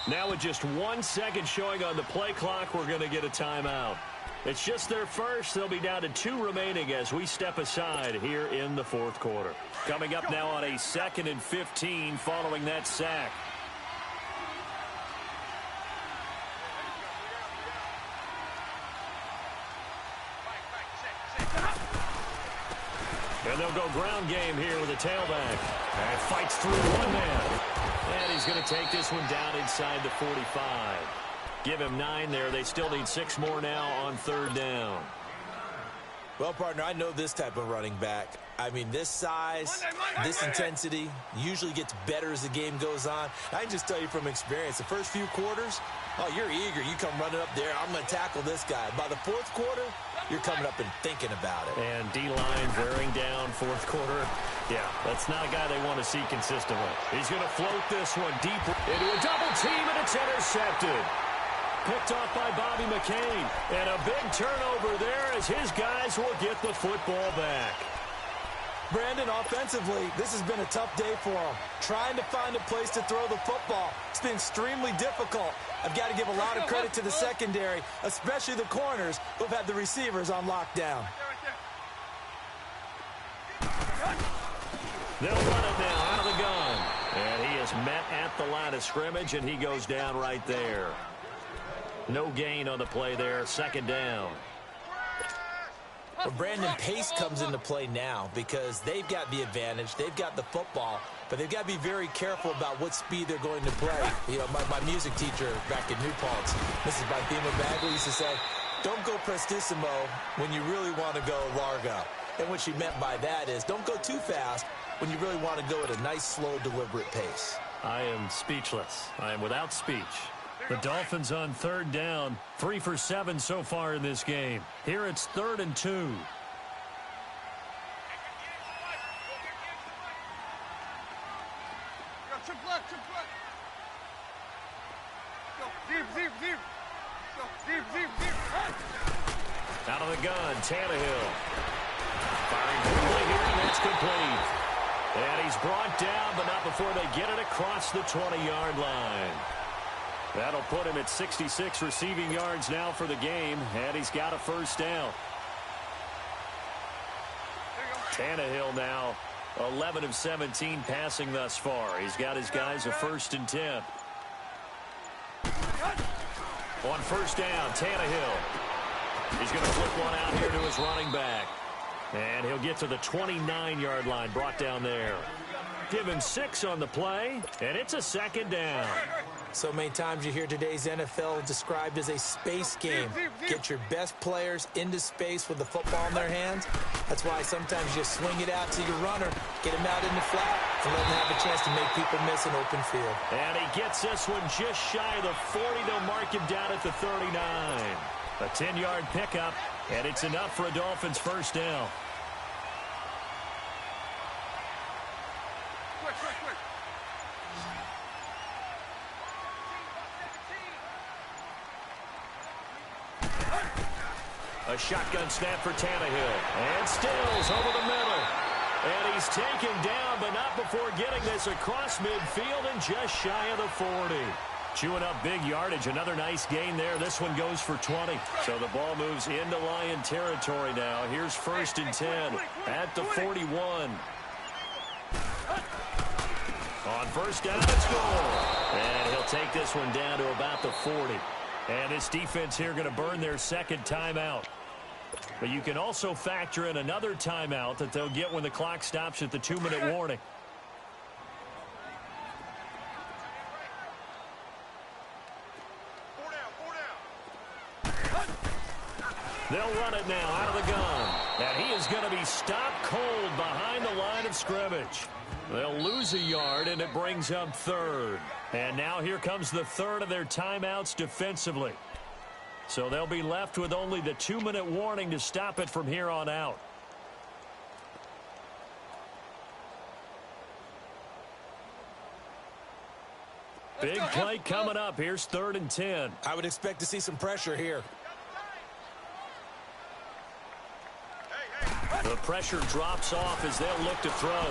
Now with just 1 second showing on the play clock, we're going to get a timeout. It's just their first. They'll be down to 2 remaining as we step aside here in the 4th quarter. Coming up now on a 2nd and 15 following that sack. And they'll go ground game here with a tailback. And fights through one man. And he's going to take this one down inside the 45. Give him 9 there. They still need 6 more now on 3rd down. Well, partner, I know this type of running back. I mean, this size, this intensity usually gets better as the game goes on. I can just tell you from experience, the first few quarters, oh, you're eager. You come running up there, I'm going to tackle this guy. By the fourth quarter, you're coming up and thinking about it. And D-line wearing down fourth quarter. Yeah, that's not a guy they want to see consistently. He's going to float this one deep into a double team, and it's intercepted. Picked off by Bobby McCain. And a big turnover there as his guys will get the football back. Brandon, offensively, this has been a tough day for him. Trying to find a place to throw the football. It's been extremely difficult. I've got to give a lot of credit to the secondary, especially the corners who've had the receivers on lockdown. They'll run it now out of the gun. And he is met at the line of scrimmage, and he goes down right there. No gain on the play there, second down. Well, Brandon, pace comes into play now because they've got the advantage. They've got the football, but they've got to be very careful about what speed they're going to play. You know, my music teacher back in New Paltz, Mrs. Bythema Bagley, used to say, don't go prestissimo when you really want to go largo. And what she meant by that is don't go too fast when you really want to go at a nice, slow, deliberate pace. I am speechless. I am without speech. The Dolphins on third down, 3 for 7 so far in this game. Here it's 3rd and 2. Go, chip left. Go, deep. Go, deep. Out of the gun, Tannehill. Firing quickly here, and that's complete. And he's brought down, but not before they get it across the 20-yard line. That'll put him at 66 receiving yards now for the game, and he's got a first down. Tannehill now 11 of 17 passing thus far. He's got his guys a 1st and 10. On first down, Tannehill. He's going to flip one out here to his running back. And he'll get to the 29-yard line, brought down there. Give him 6 on the play, and it's a second down. So many times you hear today's NFL described as a space game. Get your best players into space with the football in their hands. That's why sometimes you swing it out to your runner, get him out in the flat, and let him have a chance to make people miss an open field. And he gets this one just shy of the 40. They'll mark him down at the 39. A 10-yard pickup, and it's enough for a Dolphins first down. Quick. A shotgun snap for Tannehill. And Stills over the middle. And he's taken down, but not before getting this across midfield and just shy of the 40. Chewing up big yardage. Another nice gain there. This one goes for 20. So the ball moves into Lion territory now. Here's 1st and 10 at the 41. On first down, it's goal. And he'll take this one down to about the 40. And this defense here going to burn their second timeout. But you can also factor in another timeout that they'll get when the clock stops at the 2-minute warning. They'll run it now out of the gun. And he is going to be stopped cold behind the line of scrimmage. They'll lose a yard, and it brings up 3rd. And now here comes the 3rd of their timeouts defensively. So they'll be left with only the 2-minute warning to stop it from here on out. Big play coming up. Here's 3rd and 10. I would expect to see some pressure here. The pressure drops off as they'll look to throw.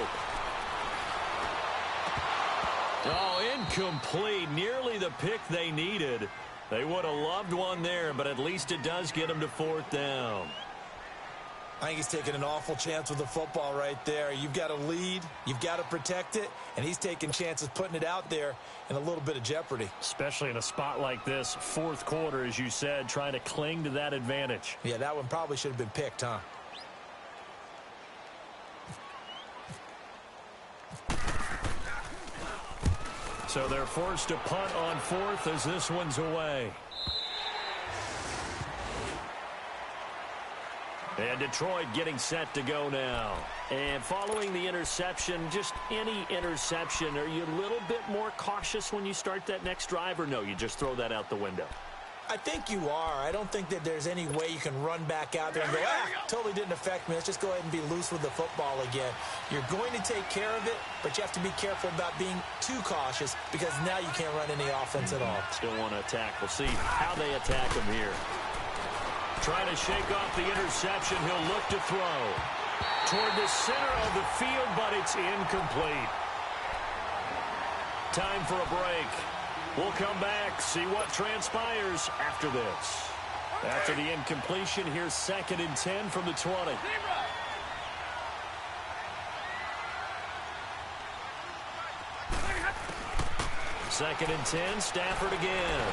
Oh, incomplete. Nearly the pick they needed. They would have loved one there, but at least it does get them to 4th down. I think he's taking an awful chance with the football right there. You've got to lead, you've got to protect it, and he's taking chances putting it out there in a little bit of jeopardy. Especially in a spot like this, 4th quarter, as you said, trying to cling to that advantage. Yeah, that one probably should have been picked, huh? So they're forced to punt on 4th as this one's away. And Detroit getting set to go now. And following the interception, just any interception, are you a little bit more cautious when you start that next drive, or no, you just throw that out the window? I think you are. I don't think that there's any way you can run back out there and go, totally didn't affect me. Let's just go ahead and be loose with the football again. You're going to take care of it, but you have to be careful about being too cautious because now you can't run any offense at all. Still want to attack. We'll see how they attack him here. Trying to shake off the interception. He'll look to throw toward the center of the field, but it's incomplete. Time for a break. We'll come back, see what transpires after this. After the incompletion, here's 2nd and 10 from the 20. Second and 10, Stafford again.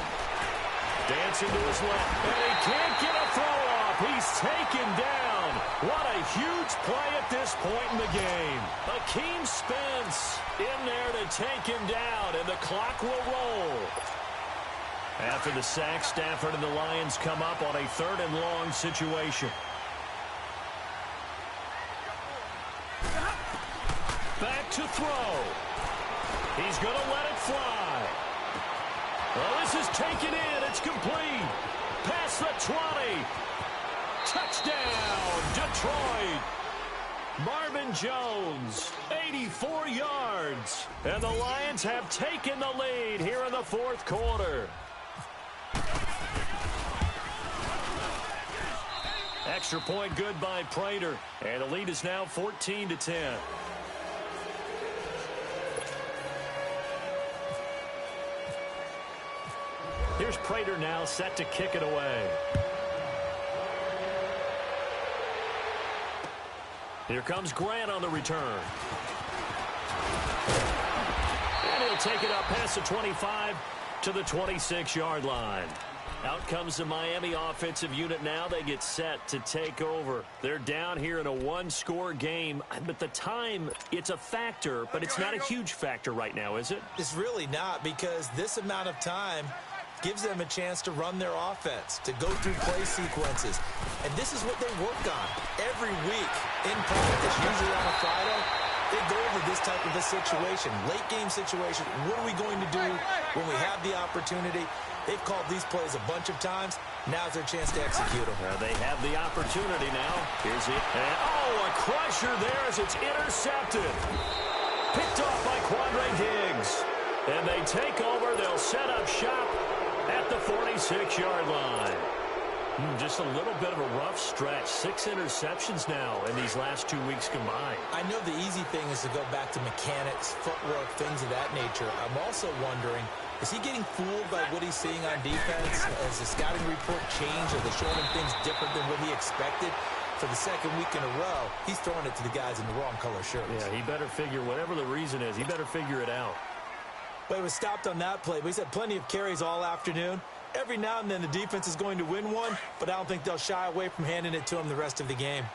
Dancing to his left, and he can't get a throw off. He's taken down. What a huge play at this point in the game. Akeem Spence in there to take him down, and the clock will roll. After the sack, Stafford and the Lions come up on a 3rd and long situation. Back to throw. He's going to let it fly. Well, this is taken in. It's complete. Past the 20. Touchdown, Detroit. Marvin Jones, 84 yards. And the Lions have taken the lead here in the 4th quarter. Extra point good by Prater. And the lead is now 14-10. Here's Prater now set to kick it away. Here comes Grant on the return. And he'll take it up past the 25 to the 26-yard line. Out comes the Miami offensive unit now. They get set to take over. They're down here in a 1-score game. But the time, it's a factor, but it's not a huge factor right now, is it? It's really not, because this amount of time gives them a chance to run their offense, to go through play sequences. And this is what they work on every week in practice, usually on a Friday. They go over this type of a situation, late game situation. What are we going to do when we have the opportunity? They've called these plays a bunch of times. Now's their chance to execute them. They have the opportunity now. Here's it. And, a crusher there as it's intercepted. Picked off by Quandre Diggs. And they take over. They'll set up shop at the 46-yard line. Just a little bit of a rough stretch. 6 interceptions now in these last 2 weeks combined. I know the easy thing is to go back to mechanics, footwork, things of that nature. I'm also wondering, is he getting fooled by what he's seeing on defense? Has the scouting report changed? Are they showing him things different than what he expected? For the 2nd week in a row, he's throwing it to the guys in the wrong color shirts. Yeah, he better figure, whatever the reason is, he better figure it out. But he was stopped on that play. But he's had plenty of carries all afternoon. Every now and then the defense is going to win one, but I don't think they'll shy away from handing it to him the rest of the game.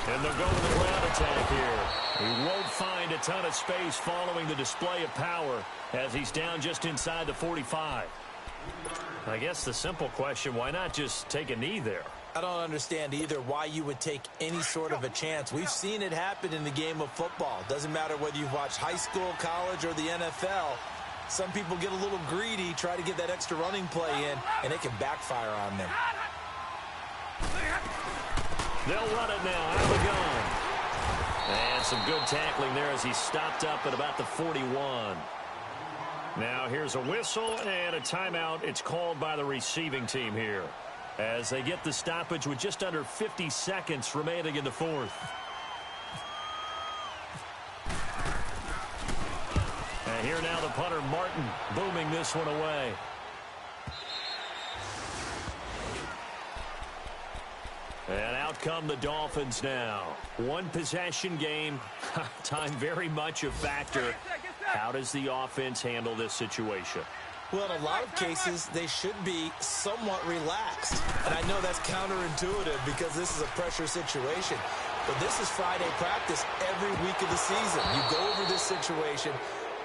And they'll go with the ground attack here. He won't find a ton of space following the display of power as he's down just inside the 45. I guess the simple question, why not just take a knee there? I don't understand either why you would take any sort of a chance. We've seen it happen in the game of football. Doesn't matter whether you've watched high school, college, or the NFL. Some people get a little greedy, try to get that extra running play in, and it can backfire on them. They'll run it now out of the gun. And some good tackling there as he stopped up at about the 41. Now here's a whistle and a timeout. It's called by the receiving team here as they get the stoppage with just under 50 seconds remaining in the 4th. And here now the punter, Martin, booming this one away. And out come the Dolphins now. One possession game. Time very much a factor. How does the offense handle this situation? Well, in a lot of cases, they should be somewhat relaxed. And I know that's counterintuitive because this is a pressure situation. But this is Friday practice every week of the season. You go over this situation,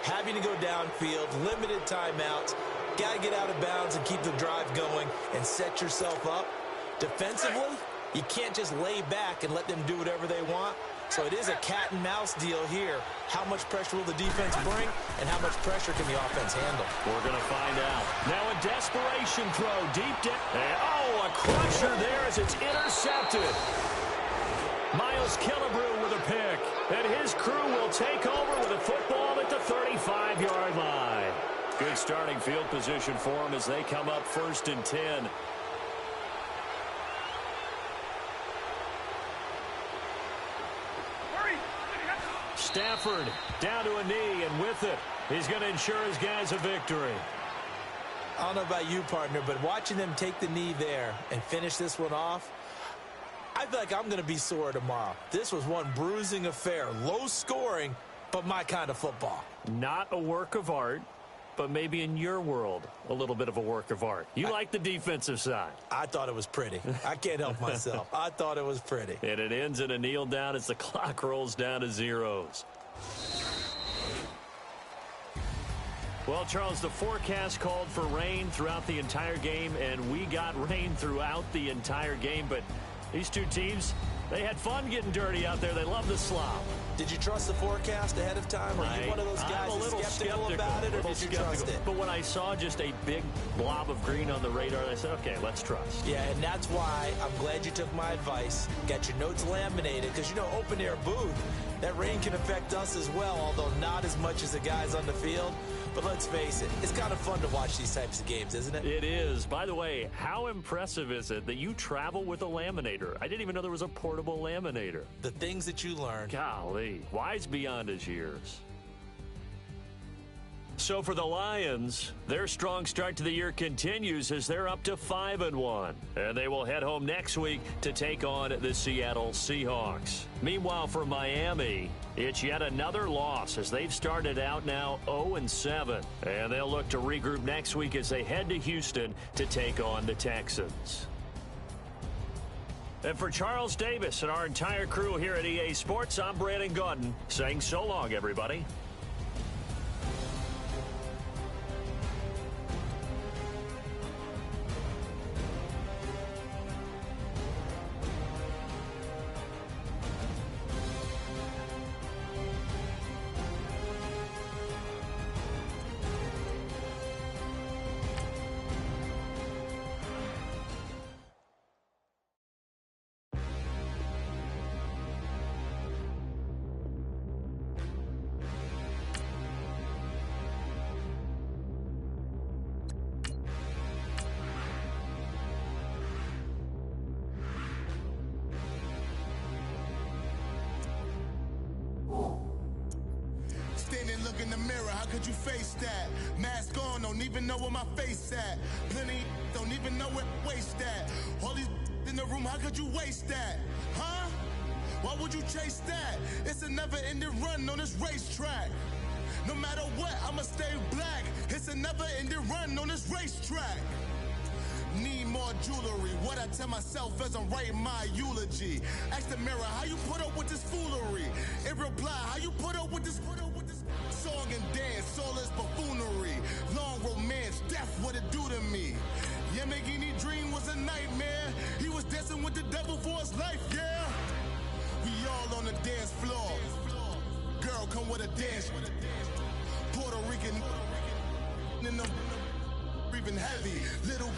having to go downfield, limited timeouts, got to get out of bounds and keep the drive going and set yourself up. Defensively, you can't just lay back and let them do whatever they want. So it is a cat and mouse deal here. How much pressure will the defense bring, and how much pressure can the offense handle? We're going to find out. Now a desperation throw deep down. Oh, a crusher there as it's intercepted. Miles Killebrew with a pick. And his crew will take over with a football at the 35-yard line. Good starting field position for them as they come up 1st and 10. Stafford down to a knee, and with it, he's going to ensure his guys a victory. I don't know about you, partner, but watching them take the knee there and finish this one off, I feel like I'm going to be sore tomorrow. This was one bruising affair. Low scoring, but my kind of football. Not a work of art, but maybe in your world, a little bit of a work of art. You like the defensive side. I thought it was pretty. I can't help myself. I thought it was pretty. And it ends in a kneel down as the clock rolls down to zeros. Well, Charles, the forecast called for rain throughout the entire game, and we got rain throughout the entire game. But these two teams, they had fun getting dirty out there. They love the slop. Did you trust the forecast ahead of time? Are you one of those guys that's skeptical about it, or did you trust it? But when I saw just a big blob of green on the radar, I said, okay, let's trust. Yeah, and that's why I'm glad you took my advice. Got your notes laminated, because, you know, open-air booth, that rain can affect us as well, although not as much as the guys on the field. But let's face it, it's kind of fun to watch these types of games, isn't it? It is. By the way, how impressive is it that you travel with a laminator? I didn't even know there was a portable laminator. The things that you learn. Golly, wise beyond his years. So for the Lions, their strong start to the year continues as they're up to 5-1. And they will head home next week to take on the Seattle Seahawks. Meanwhile, for Miami, it's yet another loss as they've started out now 0-7. And they'll look to regroup next week as they head to Houston to take on the Texans. And for Charles Davis and our entire crew here at EA Sports, I'm Brandon Gaudin saying so long, everybody. Look in the mirror, how could you face that? Mask on, don't even know where my face at. Plenty don't even know where waste at. All these in the room, how could you waste that? Huh? Why would you chase that? It's a never-ending run on this racetrack. No matter what, I'ma stay black. It's a never-ending run on this racetrack. Need more jewelry. What I tell myself as I'm writing my eulogy. Ask the mirror, how you put up with this foolery? In reply, how you put up with this song and dance, all this buffoonery. Long romance, death, what it do to me. Yamagini dream was a nightmare. He was dancing with the devil for his life, yeah. We all on the dance floor. Girl, come with a dance. Puerto Rican in the breathing heavy. Little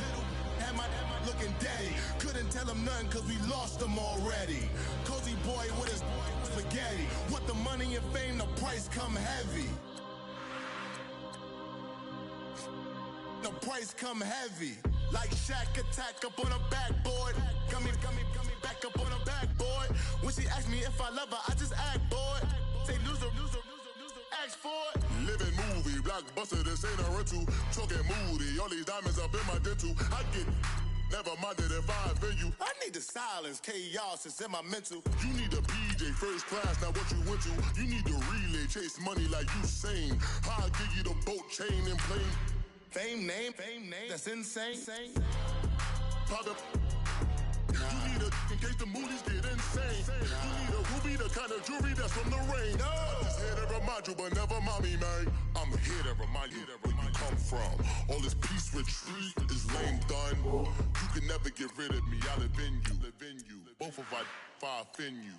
had my looking daddy. Couldn't tell him nothing cause we lost him already. Cozy boy with his spaghetti. What the money and fame, the price come heavy. The price come heavy. Like Shaq attack up on a backboard. Gummy, back up on a backboard. When she asked me if I love her, I just act bored. Say loser, ask for it. Living movie, blockbuster, this ain't a rental. Talking moody, all these diamonds up in my dental. I get never minded if I offend you. I need the silence, chaos is in my mental. You need a PJ first class, not what you went to. You need the relay, chase money like you sane. I'll give you the boat, chain, and plane. Fame name, that's insane. Pop up. You need a in case the moodies get insane. You need a ruby, the kind of jewelry that's from the rain. I'm just here to remind you, but never mommy, man. I'm here to remind you where you come from. All this peace retreat is lame done. You can never get rid of me. I live in you. Both of our five in you.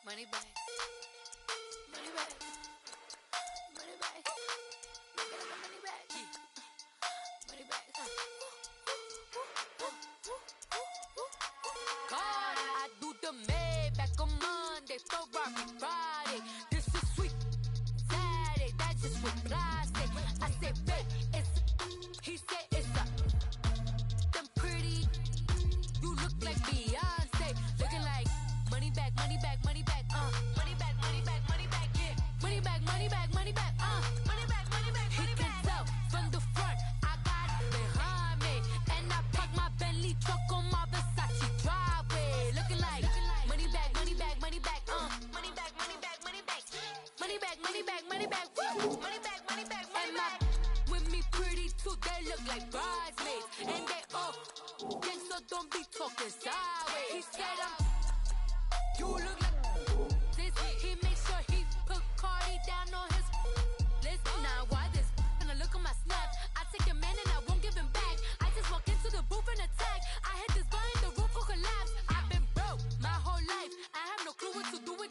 Money back. Money back. Money back. Money back. Money back. God, I do the Maybach on Monday, Ferrari Friday. This is sweet Saturday, that's just what I say. I say, babe, it's he said it's a them pretty. You look like Beyonce, looking like money back, money back, money back, money back, money back, money back, yeah, money back, money back, money back, money back, money back, money back. He can tell from the front, I got it behind me, and I park my Bentley truck on my Versace driveway, looking like money back, money back, money back, money back, money back, money back, money back, money back, money back, money back, money back, money back. With me pretty too, they look like bridesmaids, and they all gangsta, don't be talking sideways. He said you look like this. He makes sure he put Cardi down on his list. Now why this? And I look at my snap. I take a man and I won't give him back. I just walk into the booth and attack. I hit this guy in the roof will collapse. I've been broke my whole life. I have no clue what to do with